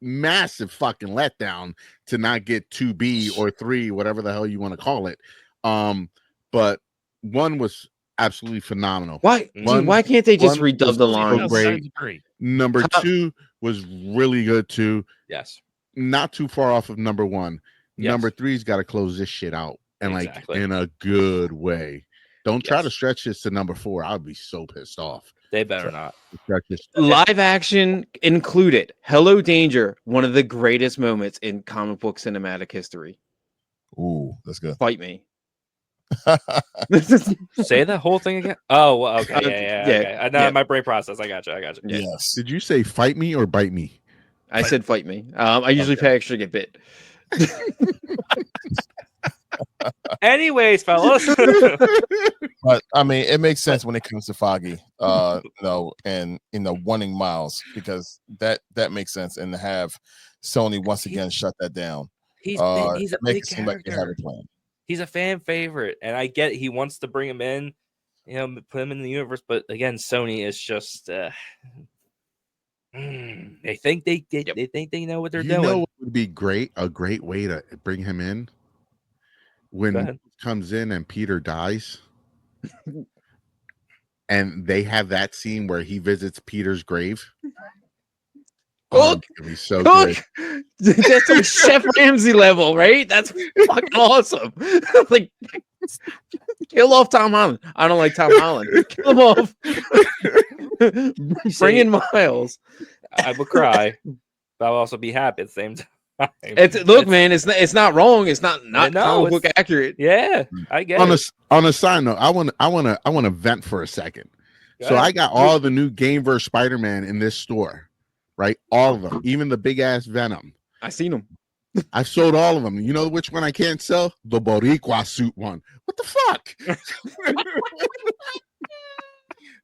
Speaker 4: massive fucking letdown to not get 2B or 3, whatever the hell you want to call it. But 1 was absolutely phenomenal.
Speaker 2: Why,
Speaker 4: One-
Speaker 2: dude? Why can't they just
Speaker 4: one
Speaker 2: redub
Speaker 4: was
Speaker 2: the
Speaker 4: so
Speaker 2: lines?
Speaker 4: great. Number
Speaker 2: Top-
Speaker 4: 2 was really good too.
Speaker 1: Yes.
Speaker 4: Not too far off of number 1.
Speaker 1: Yes.
Speaker 4: Number 3's got to close this shit out and
Speaker 1: Exactly.
Speaker 4: like in a good way. Don't try to
Speaker 1: Yes.
Speaker 4: stretch this to number 4. I'd be so pissed off.
Speaker 1: They better not.
Speaker 4: Stretch this.
Speaker 2: Live action included. Hello Danger, one of the greatest moments in comic book cinematic history.
Speaker 5: Ooh, that's good.
Speaker 2: Fight me.
Speaker 1: Say that whole thing again. Oh, well, okay.
Speaker 2: Yeah,
Speaker 1: Okay. I know
Speaker 2: yeah.
Speaker 1: my brain process. I got you.
Speaker 2: Yeah.
Speaker 5: Yes.
Speaker 4: Did you say fight me or bite me?
Speaker 2: I said fight me. I usually pay extra to get bit.
Speaker 1: Anyways, fellas.
Speaker 5: But I mean, it makes sense when it comes to Feige, and wanting Miles, because that makes sense, and to have Sony once again shut that down.
Speaker 1: He's a
Speaker 5: make
Speaker 1: big
Speaker 5: it seem like they have
Speaker 1: character.
Speaker 5: a plan.
Speaker 1: He's a fan favorite, and I get he wants to bring him in, put him in the universe. But again, Sony is just they think they think they know what they're doing.
Speaker 4: You know what would be great? A great way to bring him in when he comes in and Peter dies. And they have that scene where he visits Peter's grave.
Speaker 2: Cook,
Speaker 4: it'd be so
Speaker 2: Cook.
Speaker 4: good.
Speaker 2: That's like Chef Ramsay level, right? That's fucking awesome. Like, kill off Tom Holland. I don't like Tom Holland. Kill him off. Bring in Miles.
Speaker 1: I would cry, but I'll also be happy at the same time.
Speaker 2: Man, it's not wrong. It's not comic book accurate.
Speaker 1: Yeah, I get it.
Speaker 4: On a side note, I want to vent for a second. So I got all the new Gameverse Spider-Man in this store, right? All of them, even the big ass Venom.
Speaker 2: I seen them.
Speaker 4: I sold all of them. You know which one I can't sell? The Boricua suit one. What the fuck?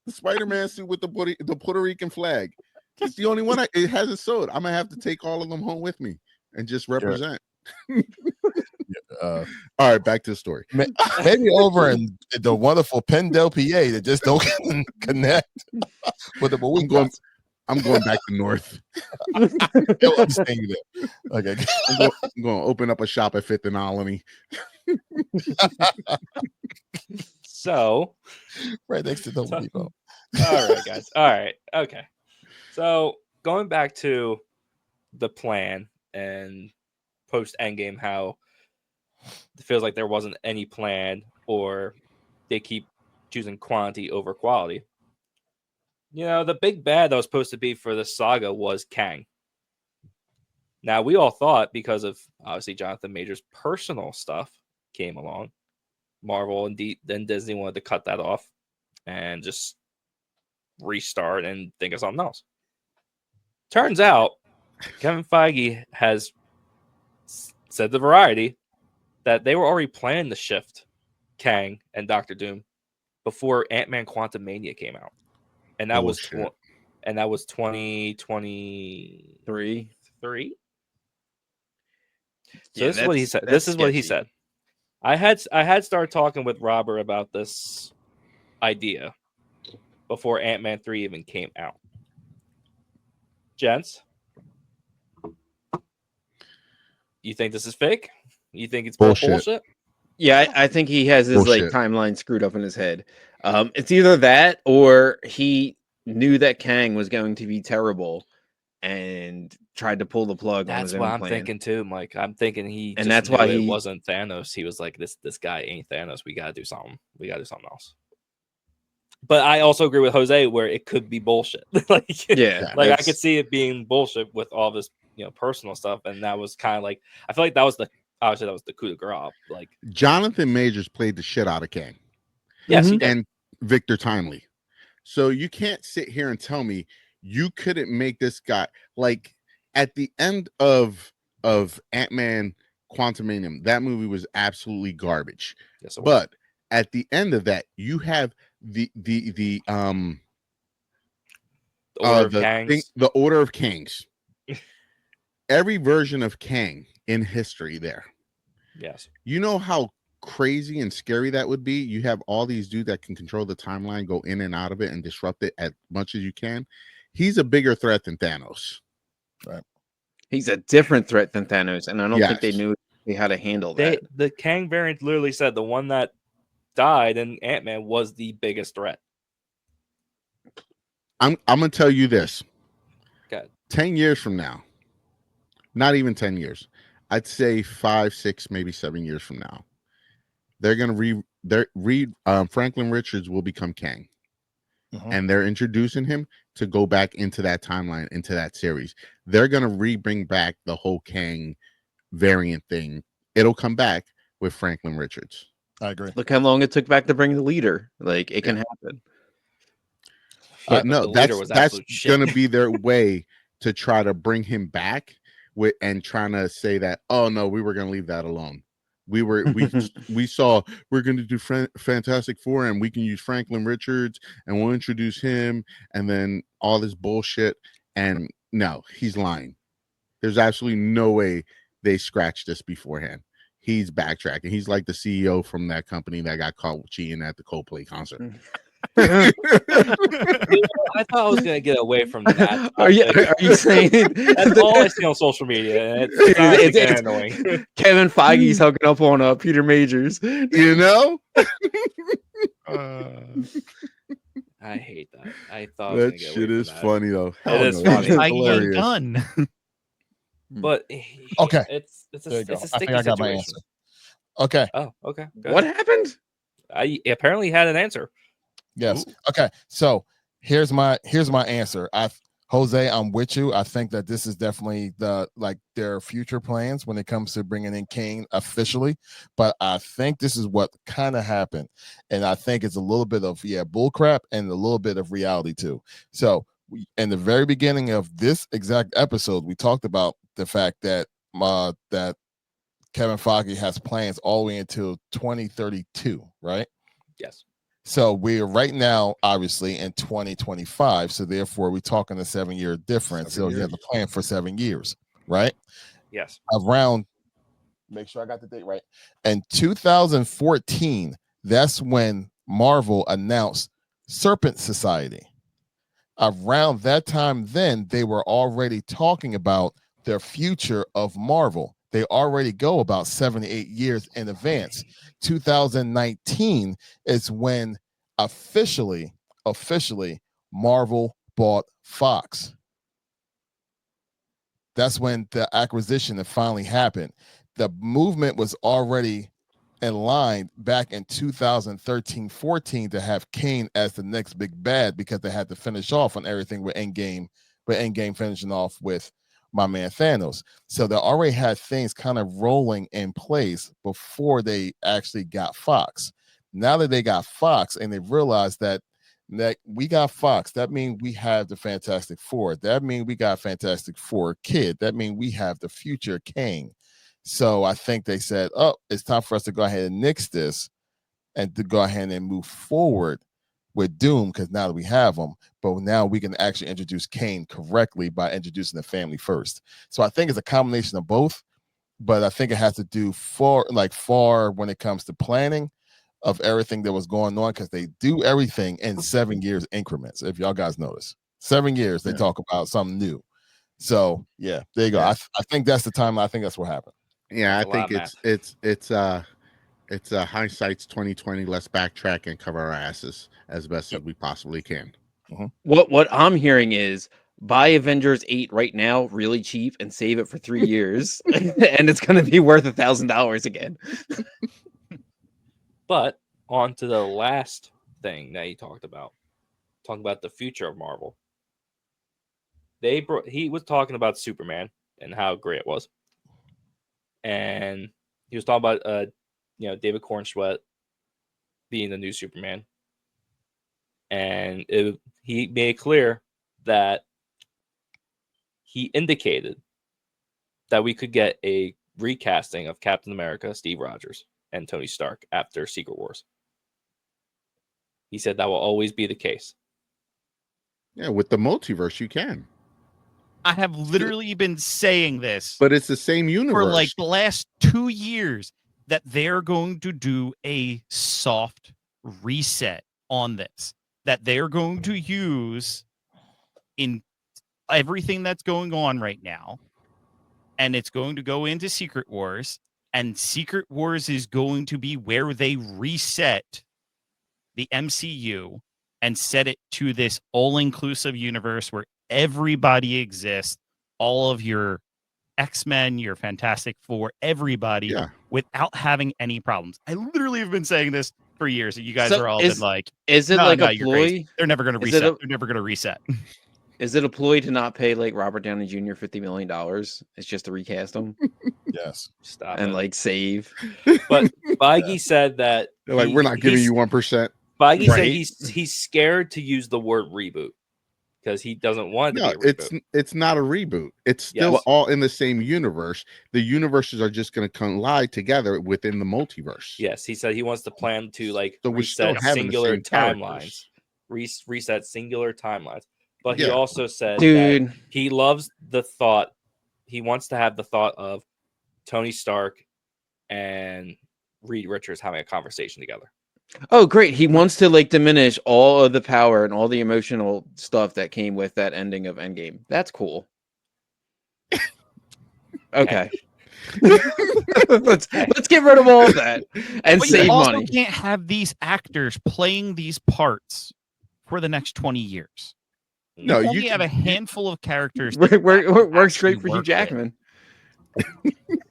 Speaker 4: The Spider-Man suit with the Puerto Rican flag. It's the only one it hasn't sold. I'm gonna have to take all of them home with me and just represent. All right, back to the story.
Speaker 5: Maybe over in the wonderful Pendel, PA, that just don't connect with the.
Speaker 4: I'm going back to North.
Speaker 5: They'll understand you there. Okay,
Speaker 4: I'm going to open up a shop at Fifth and Alany.
Speaker 1: So,
Speaker 5: right next to the Depot.
Speaker 1: All right, guys. All right, okay. So going back to the plan and post Endgame, how it feels like there wasn't any plan, or they keep choosing quantity over quality. The big bad that was supposed to be for the saga was Kang. Now, we all thought, because of obviously Jonathan Major's personal stuff came along, Marvel and then Disney wanted to cut that off and just restart and think of something else. Turns out, Kevin Feige has said to Variety that they were already planning to shift Kang and Doctor Doom before Ant-Man Quantumania came out, and that was 2023. So this is what he said. This is what he said. I had started talking with Robert about this idea before Ant-Man 3 even came out. Gents, you think this is fake? You think it's bullshit?
Speaker 2: Yeah, I think he has his
Speaker 4: Bullshit.
Speaker 2: timeline screwed up in his head. It's either that or he knew that Kang was going to be terrible and tried to pull the plug.
Speaker 1: That's
Speaker 2: on his
Speaker 1: what
Speaker 2: own
Speaker 1: I'm
Speaker 2: plan.
Speaker 1: thinking too, Mike. I'm thinking he,
Speaker 2: and
Speaker 1: just
Speaker 2: that's
Speaker 1: knew
Speaker 2: why
Speaker 1: it
Speaker 2: he
Speaker 1: wasn't Thanos. He was like, this guy ain't Thanos. We gotta do something. We gotta do something else. But I also agree with Jose where it could be bullshit. Like I could see it being bullshit with all this, personal stuff, and that was kind of like, I feel like that was the coup de grace. Like,
Speaker 4: Jonathan Majors played the shit out of Kang.
Speaker 1: Yes, he did.
Speaker 4: And Victor Timely. So you can't sit here and tell me you couldn't make this guy, like, at the end of Ant-Man Quantumania, that movie was absolutely garbage.
Speaker 1: Yes, it was.
Speaker 4: But at the end of that, you have the Order of Kangs. Every version of Kang in history there.
Speaker 1: Yes.
Speaker 4: You know how crazy and scary that would be? You have all these dudes that can control the timeline, go in and out of it, and disrupt it as much as you can. He's a bigger threat than Thanos.
Speaker 5: Right.
Speaker 2: He's a different threat than Thanos, and I don't think they knew how to handle that.
Speaker 1: The Kang variant literally said the one that died, and Ant-Man was the biggest threat.
Speaker 4: I'm gonna tell you this.
Speaker 1: Okay.
Speaker 4: 10 years from now, not even 10 years, I'd say 5, 6, maybe 7 years from now, they're gonna Franklin Richards will become Kang. And they're introducing him to go back into that timeline, into that series. They're gonna bring back the whole Kang variant thing. It'll come back with Franklin Richards.
Speaker 5: I agree.
Speaker 2: Look how long it took back to bring the leader. Like, it can happen.
Speaker 4: But no, that's
Speaker 1: absolute shit.
Speaker 4: gonna be their way to try to bring him back with and trying to say that, oh no, we were gonna leave that alone. We saw we're going to do Fantastic Four, and we can use Franklin Richards, and we'll introduce him, and then all this bullshit. And no, he's lying. There's absolutely no way they scratched this beforehand. He's backtracking. He's like the CEO from that company that got caught cheating at the Coldplay concert.
Speaker 1: I thought I was gonna get away from that.
Speaker 2: Are you saying
Speaker 1: that's all I see on social media? And it's annoying.
Speaker 2: Kevin Feige's hooking up on Peter Majors.
Speaker 4: You know,
Speaker 1: I hate that. I thought
Speaker 4: that shit is funny though.
Speaker 1: It is funny.
Speaker 3: Feige Gunn.
Speaker 1: But
Speaker 5: okay,
Speaker 1: it's a
Speaker 5: I
Speaker 1: sticky
Speaker 5: think I got my
Speaker 1: situation.
Speaker 5: answer. Okay.
Speaker 1: Oh, okay.
Speaker 2: What happened?
Speaker 1: I apparently had an answer.
Speaker 5: Yes. Ooh. Okay. So here's my answer. Jose, I'm with you. I think that this is definitely their future plans when it comes to bringing in Kane officially. But I think this is what kind of happened, and I think it's a little bit of bullcrap and a little bit of reality too. So in the very beginning of this exact episode, we talked about the fact that that Kevin Feige has plans all the way until 2032, right?
Speaker 1: Yes.
Speaker 5: So we're right now, obviously, in 2025. So therefore, we're talking a 7-year difference. So you have a plan for 7 years, right?
Speaker 1: Yes.
Speaker 5: Around, make sure I got the date right. In 2014, that's when Marvel announced Serpent Society. Around that time, then they were already talking about their future of Marvel. They already go about 7 to 8 years in advance. 2019 is when officially Marvel bought Fox. That's when the acquisition finally happened. The movement was already in line back in 2013-14 to have Kane as the next big bad, because they had to finish off on everything with Endgame finishing off with my man Thanos. So they already had things kind of rolling in place before they actually got Fox. Now that they got Fox and they realized that we got Fox, that means we have the Fantastic Four. That means we got Fantastic Four Kid. That means we have the future Kang. So I think they said, oh, it's time for us to go ahead and nix this and to go ahead and move forward with Doom, because now that we have them, but now we can actually introduce Kane correctly by introducing the family first. So I think it's a combination of both, but I think it has to do far when it comes to planning of everything that was going on, because they do everything in 7 years increments. If y'all guys notice, 7 years they talk about something new. So yeah, there you go. I think that's the time. I think that's what happened.
Speaker 4: Yeah, I think it's hindsight's 2020. Let's backtrack and cover our asses as best as we possibly can.
Speaker 5: Mm-hmm.
Speaker 2: What I'm hearing is buy Avengers 8 right now, really cheap, and save it for 3 years, and it's going to be worth $1,000 again.
Speaker 1: But on to the last thing that he talked about. Talking about the future of Marvel. He was talking about Superman and how great it was. And he was talking about David Cornsweet being the new Superman. And he made clear that he indicated that we could get a recasting of Captain America, Steve Rogers, and Tony Stark after Secret Wars. He said that will always be the case.
Speaker 4: Yeah, with the multiverse, you can.
Speaker 3: I have literally been saying this,
Speaker 4: but it's the same universe
Speaker 3: for like the last 2 years, that they're going to do a soft reset on this, that they're going to use in everything that's going on right now, and it's going to go into Secret Wars, And Secret Wars is going to be where they reset the MCU and set it to this all-inclusive universe where everybody exists, all of your X-Men, your Fantastic Four, everybody, without having any problems. I literally have been saying this for years, and you guys are all been like,
Speaker 2: is it
Speaker 3: no,
Speaker 2: like
Speaker 3: no,
Speaker 2: a
Speaker 3: you're
Speaker 2: ploy?
Speaker 3: crazy. They're never going to reset. They're never going to reset.
Speaker 2: Is it a ploy to not pay like Robert Downey Jr. $50 million? It's just to recast him.
Speaker 5: Yes.
Speaker 1: Stop
Speaker 2: and
Speaker 1: it.
Speaker 2: like save.
Speaker 1: But Feige said that
Speaker 4: they're like, we're not giving you 1%.
Speaker 1: Feige said he's scared to use the word reboot because he doesn't want it to be a reboot.
Speaker 4: It's not a reboot. It's still all in the same universe. The universes are just going to collide together within the multiverse.
Speaker 1: Yes, he said he wants to plan to like
Speaker 4: so
Speaker 1: reset singular timelines. Reset singular timelines. But he also said that he loves the thought. He wants to have the thought of Tony Stark and Reed Richards having a conversation together.
Speaker 2: Oh, great. He wants to like diminish all of the power and all the emotional stuff that came with that ending of Endgame. That's cool. Okay. let's get rid of all of that and save money.
Speaker 3: You can't have these actors playing these parts for the next 20 years.
Speaker 4: No,
Speaker 3: you only have a handful of characters.
Speaker 2: Works great for Hugh Jackman.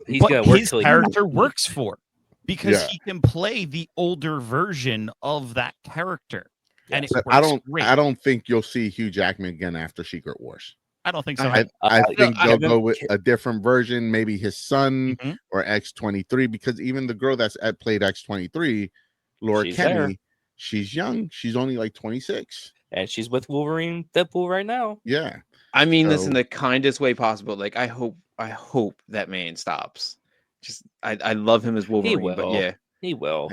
Speaker 1: He's gonna work
Speaker 3: his character works for because he can play the older version of that character, and
Speaker 4: I don't think you'll see Hugh Jackman again after Secret Wars.
Speaker 3: I don't think so.
Speaker 4: I think they'll go with a different version, maybe his son or X-23, because even the girl that's played X-23, Laura Kenny, she's young. She's only like 26.
Speaker 1: And she's with Wolverine, Deadpool right now.
Speaker 4: Yeah.
Speaker 2: I mean this in the kindest way possible. Like, I hope that man stops. Just, I love him as Wolverine, but yeah.
Speaker 1: He will.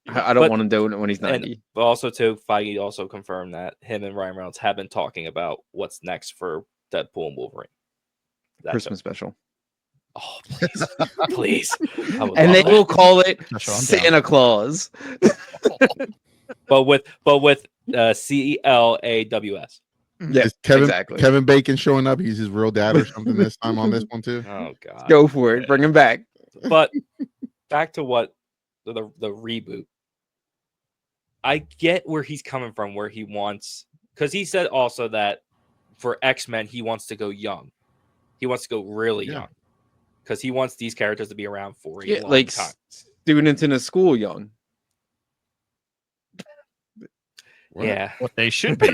Speaker 2: I don't want him doing it when he's 90.
Speaker 1: But also, too, Feige also confirmed that him and Ryan Reynolds have been talking about what's next for Deadpool and Wolverine.
Speaker 2: Christmas special.
Speaker 1: Oh, please. Please.
Speaker 2: And they will call it Santa Claus.
Speaker 1: but with CELAWS.
Speaker 2: Yeah,
Speaker 4: is Kevin Bacon showing up? He's his real dad or something this time on this one too.
Speaker 1: Oh god,
Speaker 2: go for it, bring him back.
Speaker 1: But back to what the reboot. I get where he's coming from, where he wants, because he said also that for X-Men he wants to go young. He wants to go really young because he wants these characters to be around for a long time.
Speaker 2: Students in a school young.
Speaker 4: What?
Speaker 1: Yeah,
Speaker 3: what they should be.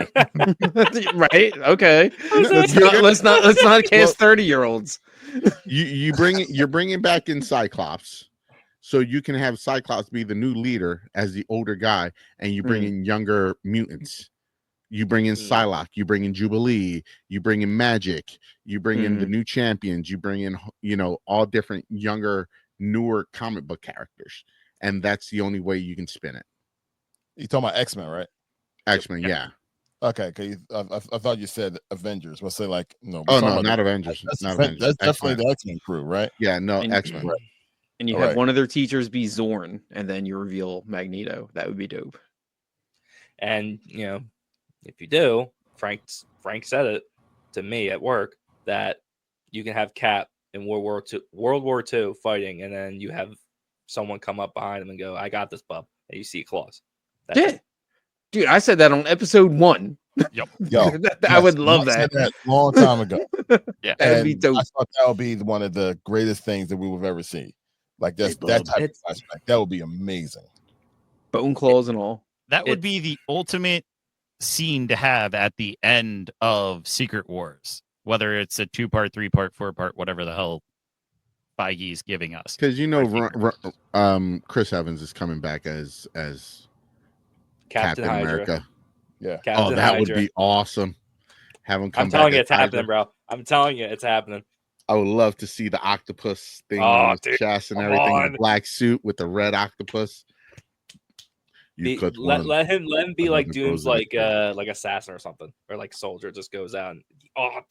Speaker 2: Right? Okay. Let's not cast 30-year-olds.
Speaker 4: You're bringing back in Cyclops, so you can have Cyclops be the new leader as the older guy, and you bring in younger mutants. You bring in Psylocke, you bring in Jubilee, you bring in Magic, you bring in the new champions, you bring in all different younger, newer comic book characters, and that's the only way you can spin it.
Speaker 5: You talking about X-Men, right?
Speaker 4: X-Men, yeah.
Speaker 5: Okay, because I thought you said Avengers. Let's say like no.
Speaker 4: Oh no, not Avengers.
Speaker 5: That's
Speaker 4: Avengers.
Speaker 5: definitely the X-Men crew, right?
Speaker 4: Yeah, no, X-Men.
Speaker 5: Right.
Speaker 2: And you have one of their teachers be Zorn, and then you reveal Magneto. That would be dope.
Speaker 1: And if you do, Frank said it to me at work that you can have Cap in World War II fighting, and then you have someone come up behind him and go, "I got this, bub," and you see claws.
Speaker 2: Dude, I said that on episode 1.
Speaker 3: Yep.
Speaker 2: I would love that.
Speaker 5: I said that a long time ago.
Speaker 3: Yeah,
Speaker 2: that would be dope.
Speaker 5: I thought that would be one of the greatest things that we would ever see. Like that type of flashback. That would be amazing.
Speaker 2: Bone claws and all.
Speaker 3: That would be the ultimate scene to have at the end of Secret Wars, whether it's a 2-part, 3-part, 4-part, whatever the hell Feige's giving us.
Speaker 4: Because Chris Evans is coming back as Captain America.
Speaker 5: Yeah.
Speaker 1: Captain
Speaker 4: that
Speaker 1: Hydra.
Speaker 4: would be awesome. Have him come back.
Speaker 1: I'm telling you, it's happening, bro. I'm telling you, it's happening.
Speaker 4: I would love to see the octopus thing on his chest and everything. The black suit with the red octopus.
Speaker 1: Let him be like Doom's like assassin or something, or like soldier just goes out and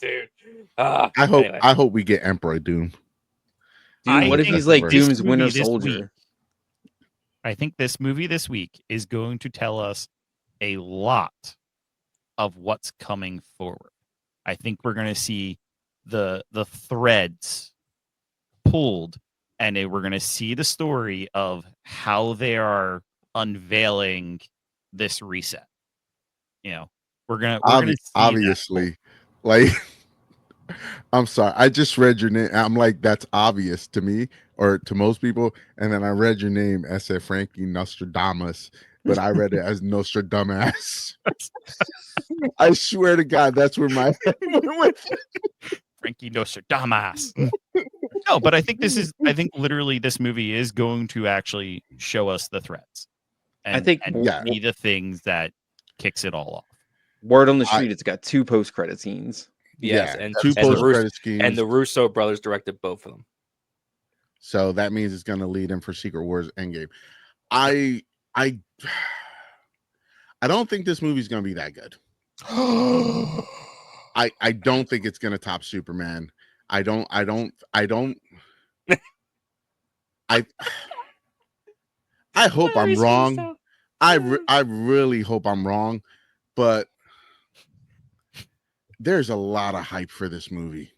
Speaker 1: dude.
Speaker 4: I hope we get Emperor Doom.
Speaker 2: Dude, what if he's like Doom's Winter Soldier?
Speaker 3: I think this movie this week is going to tell us a lot of what's coming forward. I think we're going to see the threads pulled and we're going to see the story of how they are unveiling this reset. You know, we're gonna see
Speaker 4: obviously, like, I'm sorry, I just read your name. I'm like, that's obvious to me or to most people, and then I read your name as said Frankie Nostradamus, but I read it as Nostradamus. I swear to God, that's where my head went.
Speaker 3: Frankie Nostradamus. No, but I think literally this movie is going to actually show us the threats. And be the things that kicks it all off.
Speaker 2: Word on the street, it's got 2 post-credit scenes.
Speaker 1: Yes, and
Speaker 4: 2 post-credit schemes.
Speaker 1: And the Russo brothers directed both of them.
Speaker 4: So that means it's going to lead in for Secret Wars Endgame. I don't think this movie's going to be that good. I don't think it's going to top Superman. I hope I'm wrong. I really hope I'm wrong, but there's a lot of hype for this movie.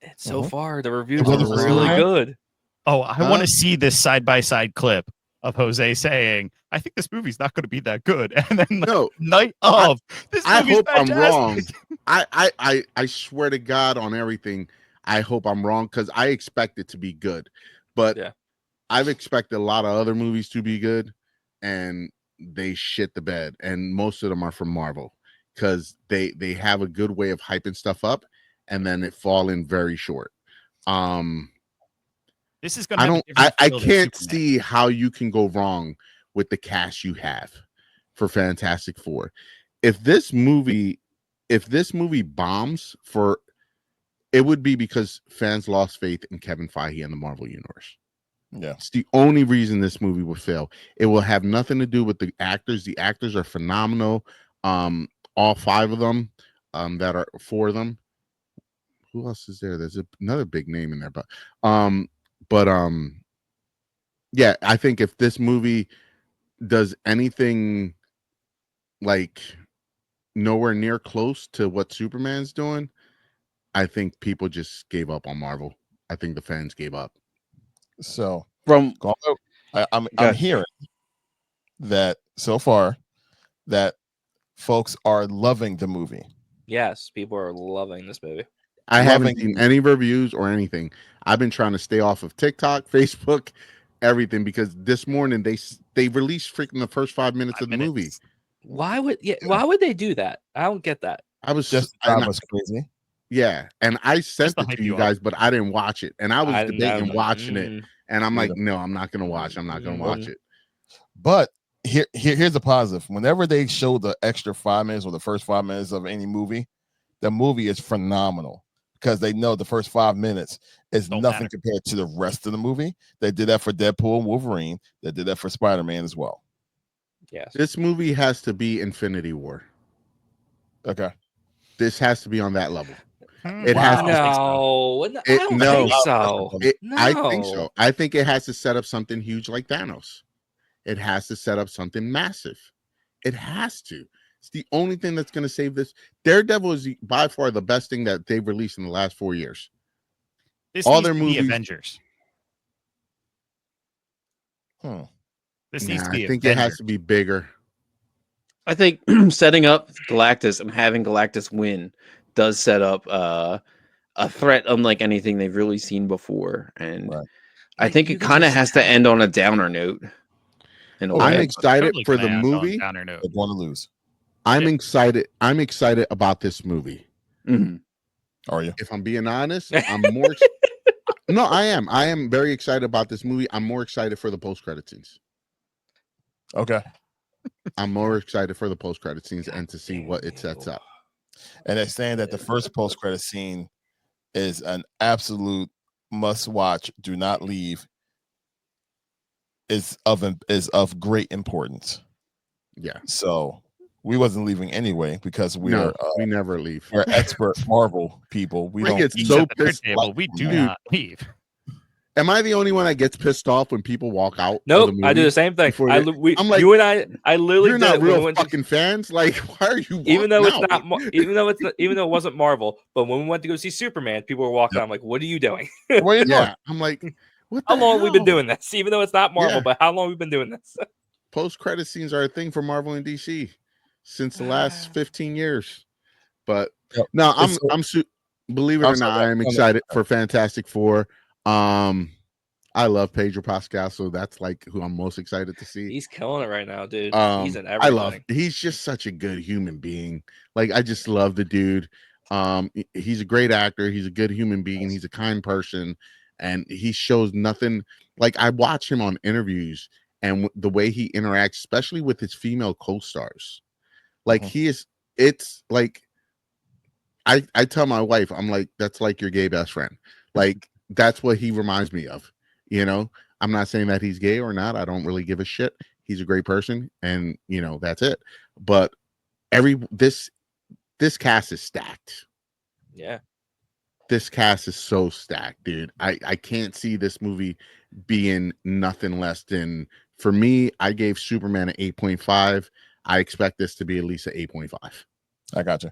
Speaker 1: And so far, the reviews are really good.
Speaker 3: Oh, I want to see this side-by-side clip of Jose saying, I think this movie's not going to be that good. And then night of, this movie's
Speaker 4: I hope
Speaker 3: fantastic.
Speaker 4: I'm wrong. I swear to God on everything, I hope I'm wrong because I expect it to be good. But I've expected a lot of other movies to be good, and they shit the bed. And most of them are from Marvel because they have a good way of hyping stuff up, and then it fall in very short.
Speaker 3: This is going to
Speaker 4: I can't see how you can go wrong with the cast you have for Fantastic Four. If this movie bombs, it would be because fans lost faith in Kevin Feige and the Marvel Universe.
Speaker 5: Yeah.
Speaker 4: It's the only reason this movie would fail. It will have nothing to do with the actors. The actors are phenomenal. All 5 of them, that are 4 of them. Who else is there? There's another big name in there, but yeah, I think if this movie does anything like nowhere near close to what Superman's doing, I think people just gave up on Marvel. I think the fans gave up.
Speaker 5: So
Speaker 2: I'm
Speaker 5: hearing that so far that folks are loving the movie.
Speaker 1: Yes, people are loving this movie.
Speaker 4: I haven't seen any reviews or anything. I've been trying to stay off of TikTok, Facebook, everything, because this morning they released freaking the first 5 minutes of the movie.
Speaker 1: Why would they do that? I don't get that.
Speaker 4: I was
Speaker 5: crazy.
Speaker 4: Yeah, and I sent it to you guys, but I didn't watch it, and I was debating watching it, and I'm like, no, I'm not gonna watch. I'm not gonna watch it.
Speaker 5: But here's a positive. Whenever they show the extra 5 minutes or the first 5 minutes of any movie, the movie is phenomenal because they know the first 5 minutes is nothing compared to the rest of the movie. They did that for Deadpool and Wolverine. They did that for Spider-Man as well.
Speaker 1: Yes.
Speaker 4: This movie has to be Infinity War.
Speaker 5: Okay.
Speaker 4: This has to be on that level.
Speaker 1: It has to. No, I don't think so.
Speaker 4: I think so. I think it has to set up something huge like Thanos. It has to set up something massive. It has to. It's the only thing that's going to save this. Daredevil is by far the best thing that they've released in the last 4 years.
Speaker 3: All their movies, Avengers.
Speaker 4: This needs to be. I think Avengers. It has to be bigger.
Speaker 2: I think setting up Galactus and having Galactus win does set up a threat unlike anything they've really seen before, and I think it kind of has to end on a downer note.
Speaker 4: I'm excited for the movie.
Speaker 5: They're going to lose.
Speaker 4: I'm excited. I'm excited about this movie.
Speaker 2: Mm-hmm.
Speaker 5: Are you?
Speaker 4: If I'm being honest, I'm more. No, I am. I am very excited about this movie. I'm more excited for the post-credit scenes.
Speaker 5: Okay.
Speaker 4: I'm more excited for the post-credit scenes and to see what it sets up.
Speaker 5: And they're saying that the first post-credit scene is an absolute must-watch. Do not leave. Is of great importance.
Speaker 4: Yeah.
Speaker 5: So we wasn't leaving anyway because we
Speaker 4: never leave.
Speaker 5: We're expert Marvel people. We don't
Speaker 4: get so pissed.
Speaker 3: We do not leave.
Speaker 4: Am I the only one that gets pissed off when people walk out?
Speaker 1: Nope, I do the same thing. I'm like, you and I literally
Speaker 4: you're not real fucking fans. Like, why are you?
Speaker 1: Even though it's not, even though it wasn't Marvel, but when we went to go see Superman, people were walking out. I'm like, what are you doing?
Speaker 4: Yeah, I'm like, What
Speaker 1: How
Speaker 4: the
Speaker 1: long have we been
Speaker 4: hell?
Speaker 1: doing this? Even though it's not Marvel,
Speaker 4: Yeah.
Speaker 1: but how long have we been doing this?
Speaker 4: Post-credit scenes are a thing for Marvel and DC since the last 15 years. But
Speaker 5: Yep.
Speaker 4: no,
Speaker 5: It's-
Speaker 4: believe it
Speaker 5: I'm
Speaker 4: or not,
Speaker 5: sorry,
Speaker 4: I am excited for Fantastic Four. I love Pedro Pascal, so that's like who I'm most excited to see.
Speaker 1: He's killing it right now, dude. He's in
Speaker 4: I love.
Speaker 1: everything.
Speaker 4: He's just such a good human being. Like I just love the dude. He's a great actor. He's a good human being. He's a kind person, and he shows nothing. Like I watch him on interviews, and the way he interacts, especially with his female co-stars, like he is. It's like I tell my wife, I'm like, that's like your gay best friend. Like that's what he reminds me of. You know, I'm not saying that he's gay or not. I don't really give a shit. He's a great person, and that's it. But this cast is stacked.
Speaker 1: Yeah.
Speaker 4: This cast is so stacked, dude. I can't see this movie being nothing less than, for me, I gave Superman an 8.5. I expect this to be at least an 8.5.
Speaker 5: I got you.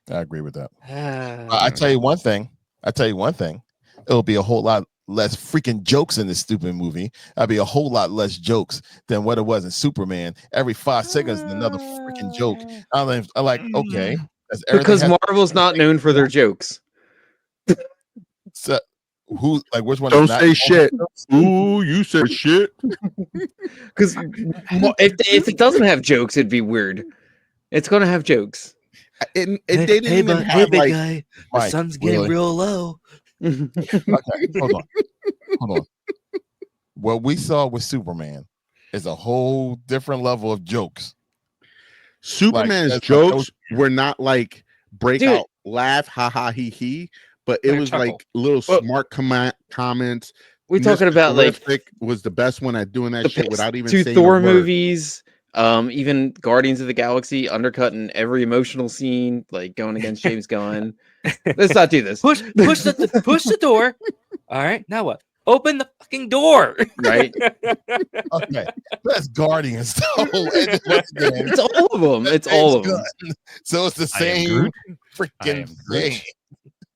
Speaker 5: I agree with that. I tell you one thing. It'll be a whole lot less freaking jokes in this stupid movie. That'll be a whole lot less jokes than what it was in Superman. Every 5 seconds, another freaking joke. I'm like, okay, that's
Speaker 2: Because
Speaker 5: everything.
Speaker 2: Marvel's not known for their jokes.
Speaker 5: So, who like which one?
Speaker 4: Don't
Speaker 5: is not
Speaker 4: say shit. Ooh, you said shit.
Speaker 2: Because if it doesn't have jokes, it'd be weird. It's gonna have jokes.
Speaker 4: They didn't even have like.
Speaker 1: guy,
Speaker 5: the Mike, sun's getting really?
Speaker 1: real low.
Speaker 5: Okay, hold on. What we saw with Superman is a whole different level of jokes.
Speaker 4: Superman's jokes were not like breakout laugh, ha ha he he, but it was
Speaker 1: chuckle.
Speaker 4: like little smart comments.
Speaker 2: We're talking about
Speaker 4: Terrific was the best one at doing that shit without even saying
Speaker 2: Thor
Speaker 4: a word.
Speaker 2: movies. Even Guardians of the Galaxy undercutting every emotional scene, like going against James Gunn. Let's not do this.
Speaker 1: Push the door. All right, now what? Open the fucking door.
Speaker 2: Right.
Speaker 5: Okay, that's Guardians.
Speaker 2: It's all of them. It's all of them.
Speaker 5: So it's the same freaking thing.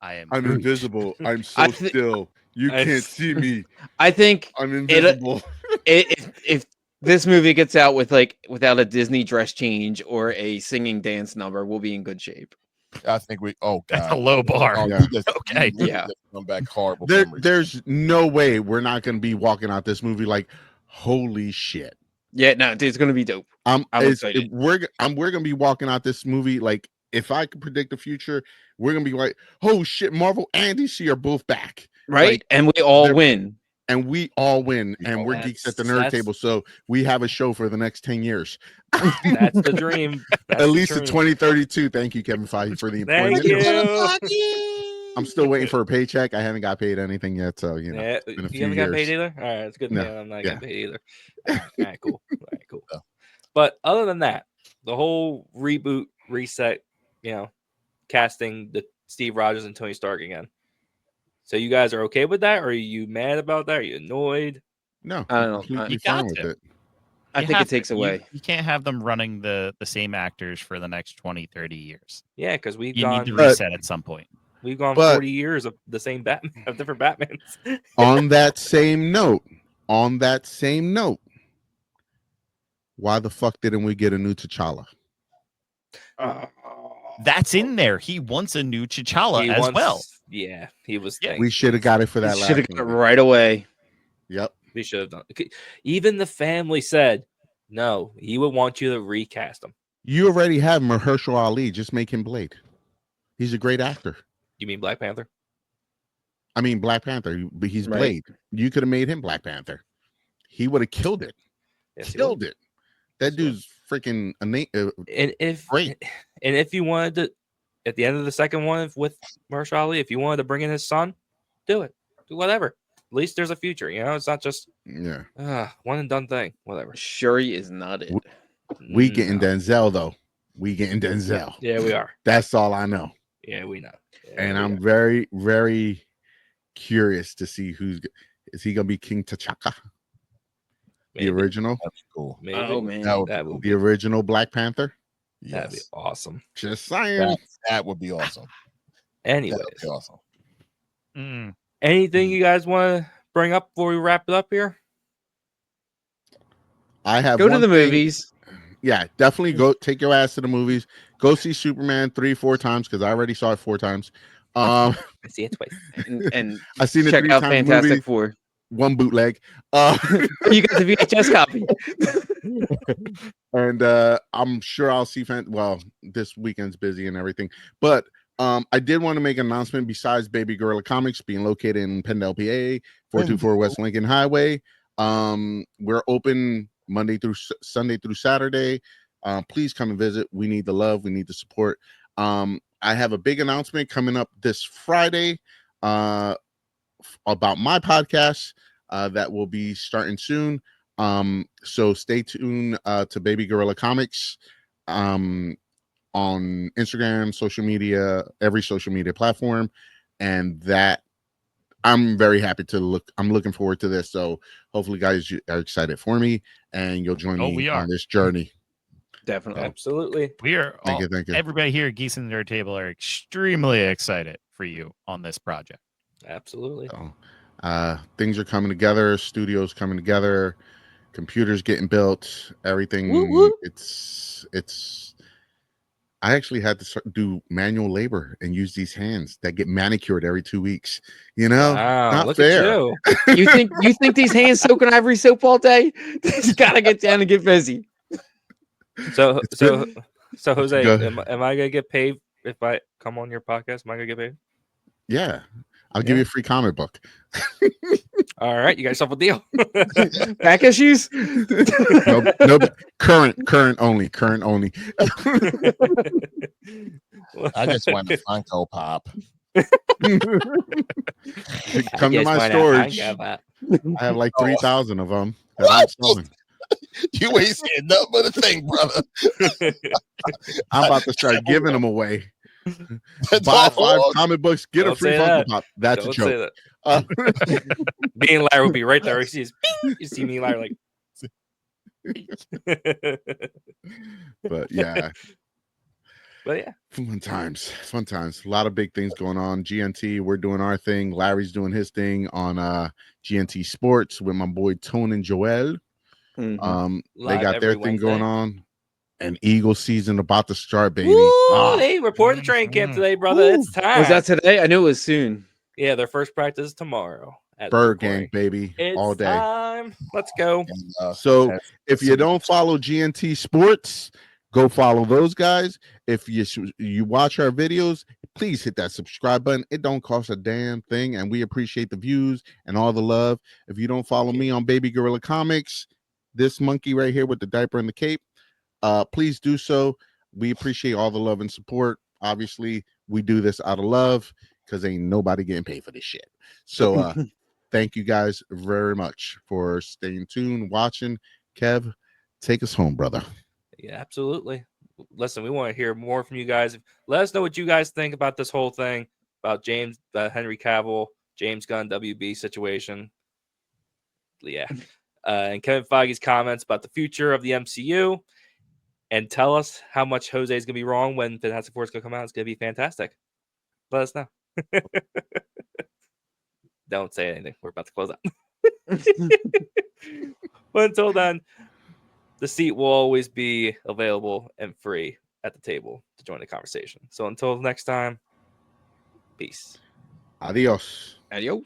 Speaker 4: I'm invisible. I'm so still. You can't see me.
Speaker 2: I think
Speaker 4: I'm invisible.
Speaker 2: If this movie gets out without a Disney dress change or a singing dance number, we'll be in good shape.
Speaker 5: I think
Speaker 3: That's a low bar.
Speaker 5: Oh,
Speaker 3: Yeah.
Speaker 5: Okay.
Speaker 2: Yeah.
Speaker 5: Come back horrible.
Speaker 4: There's no way we're not going to be walking out this movie like, holy shit.
Speaker 2: Yeah, no, dude, it's going to be dope. I'm excited.
Speaker 4: We're going to be walking out this movie like, if I could predict the future, we're going to be like, oh shit, Marvel and DC are both back.
Speaker 2: Right?
Speaker 4: Like,
Speaker 2: and we all win.
Speaker 4: And we all win. And we're geeks at the nerd table. So we have a show for the next 10 years.
Speaker 1: That's the dream.
Speaker 4: At least in 2032. Thank you, Kevin Feige, for the employment.
Speaker 1: Thank you.
Speaker 4: I'm still waiting for a paycheck. I haven't got paid anything yet. So, it's been a few
Speaker 1: haven't
Speaker 4: years.
Speaker 1: got paid either? All right. It's good.
Speaker 4: No.
Speaker 1: I'm not getting paid either. All right, cool. All right, cool. But other than that, the whole reboot, reset, casting the Steve Rogers and Tony Stark again. So you guys are okay with that? Or are you mad about that? Are you annoyed?
Speaker 4: No,
Speaker 2: I don't know.
Speaker 3: You got to.
Speaker 2: I think it takes away.
Speaker 3: You can't have them running the same actors for the next 20, 30 years.
Speaker 1: Yeah, because
Speaker 3: you need to reset at some point.
Speaker 1: We've gone 40 years of the same Batman, of different Batmans.
Speaker 4: on that same note, why the fuck didn't we get a new T'Challa?
Speaker 3: That's in there. He wants a new T'Challa well.
Speaker 1: Yeah, he was.
Speaker 4: Yeah. We should have got it for that.
Speaker 2: Should have got it right away.
Speaker 4: Yep.
Speaker 1: We should have done. Even the family said, no, he would want you to recast him.
Speaker 4: You already have Mahershala Ali. Just make him Blade. He's a great actor.
Speaker 1: You mean Black Panther?
Speaker 4: I mean Black Panther, but he's Blade. You could have made him Black Panther. He would have killed it.
Speaker 1: Yes,
Speaker 4: killed it. That dude's freaking innate.
Speaker 1: Great. And if you wanted to, at the end of the second one with Mahershala Ali, if you wanted to bring in his son, do it. Do whatever. At least there's a future. It's not just one and done thing. Whatever.
Speaker 2: Shuri is not it.
Speaker 4: We getting Denzel though. We getting Denzel.
Speaker 1: Yeah, we are.
Speaker 4: That's all I know.
Speaker 1: Yeah, we know. Yeah,
Speaker 4: and I'm very, very curious to see is he gonna be King T'Chaka?
Speaker 1: Maybe.
Speaker 4: The original.
Speaker 5: That's cool.
Speaker 1: Maybe.
Speaker 2: Oh man,
Speaker 1: that would
Speaker 4: the original Black Panther.
Speaker 5: Yes.
Speaker 1: That'd be awesome.
Speaker 4: Just saying.
Speaker 5: That would be awesome.
Speaker 1: Anyways,
Speaker 5: that would be awesome.
Speaker 1: Anything you guys want to bring up before we wrap it up here?
Speaker 4: I have
Speaker 2: Go to
Speaker 4: one
Speaker 2: the
Speaker 4: thing.
Speaker 2: movies.
Speaker 4: Yeah, definitely go take your ass to the movies. Go see Superman 3-4 times because I already saw it 4 times.
Speaker 1: I see it twice.
Speaker 2: And
Speaker 4: I seen it
Speaker 2: check
Speaker 4: 3
Speaker 2: out
Speaker 4: times.
Speaker 2: Fantastic
Speaker 4: Movie,
Speaker 2: Four.
Speaker 4: 1 bootleg.
Speaker 2: You got the VHS copy.
Speaker 4: And I'm sure I'll see this weekend's busy and everything, but I did want to make an announcement. Besides Baby Gorilla Comics being located in Pendle, PA, 424 West Lincoln Highway, we're open Sunday through Saturday. Please come and visit. We need the love, we need the support. I have a big announcement coming up this Friday about my podcast that will be starting soon. So stay tuned to Baby Gorilla Comics on Instagram, social media, every social media platform, and that I'm very happy to look. I'm looking forward to this. So hopefully, guys, you are excited for me, and you'll join me on this journey.
Speaker 2: Definitely,
Speaker 1: Absolutely.
Speaker 3: We are.
Speaker 4: Thank you.
Speaker 3: Everybody here at Geeks and Their Table are extremely excited for you on this project.
Speaker 1: Absolutely.
Speaker 4: So, things are coming together. Studios coming together. Computers getting built. Everything.
Speaker 1: Woo, woo.
Speaker 4: It's. I actually had to do manual labor and use these hands that get manicured every 2 weeks. You know,
Speaker 1: Wow,
Speaker 4: not
Speaker 1: look
Speaker 4: fair.
Speaker 1: at you.
Speaker 2: you think these hands soaking ivory soap all day? You gotta get down and get busy.
Speaker 1: So
Speaker 4: It's good.
Speaker 1: Jose,
Speaker 4: Go.
Speaker 1: am I gonna get paid if I come on your podcast? Am I gonna get paid?
Speaker 4: Yeah, I'll give you a free comic book.
Speaker 1: All right, you got yourself a deal.
Speaker 2: Back issues?
Speaker 4: No, current only.
Speaker 5: I just want a Funko Pop.
Speaker 4: Come to my storage. I have like 3,000 of them that I'm selling.
Speaker 5: You ain't saying nothing but a thing, brother.
Speaker 4: I'm about to start giving them away.
Speaker 5: That's
Speaker 4: Buy
Speaker 5: all.
Speaker 4: 5 comic books, get
Speaker 1: Don't
Speaker 4: a free
Speaker 1: say
Speaker 4: Funko
Speaker 1: that.
Speaker 4: Pop. That's
Speaker 1: Don't
Speaker 4: a joke.
Speaker 1: say that. Me and Larry will be right there. He sees, bing, you see me and Larry like.
Speaker 4: But yeah.
Speaker 1: But yeah.
Speaker 4: Fun times. A lot of big things going on. GNT, we're doing our thing. Larry's doing his thing on GNT Sports with my boy Tone and Joel.
Speaker 2: Mm-hmm.
Speaker 4: They got their thing going on. And Eagle season about to start, baby.
Speaker 1: Woo, they report the training camp today, brother.
Speaker 2: Woo.
Speaker 1: It's time.
Speaker 2: Was that today? I knew it was soon.
Speaker 1: Yeah, their first practice is tomorrow.
Speaker 4: Bird Gang, baby.
Speaker 1: It's
Speaker 4: all day.
Speaker 1: Time. Let's go.
Speaker 4: So if you don't follow GNT Sports, go follow those guys. If you watch our videos, please hit that subscribe button. It don't cost a damn thing, and we appreciate the views and all the love. If you don't follow me on Baby Gorilla Comics, this monkey right here with the diaper and the cape, please do so. We appreciate all the love and support. Obviously, we do this out of love because ain't nobody getting paid for this shit. So thank you guys very much for staying tuned, watching. Kev, take us home, brother.
Speaker 1: Yeah, absolutely. Listen, we want to hear more from you guys. Let us know what you guys think about this whole thing, about Henry Cavill, James Gunn, WB situation. Yeah. And Kevin Feige's comments about the future of the MCU. And tell us how much Jose is going to be wrong when Fantastic Four is going to come out. It's going to be fantastic. Let us know. Don't say anything. We're about to close out. But until then, the seat will always be available and free at the table to join the conversation. So until next time, peace.
Speaker 4: Adios.
Speaker 2: Adios.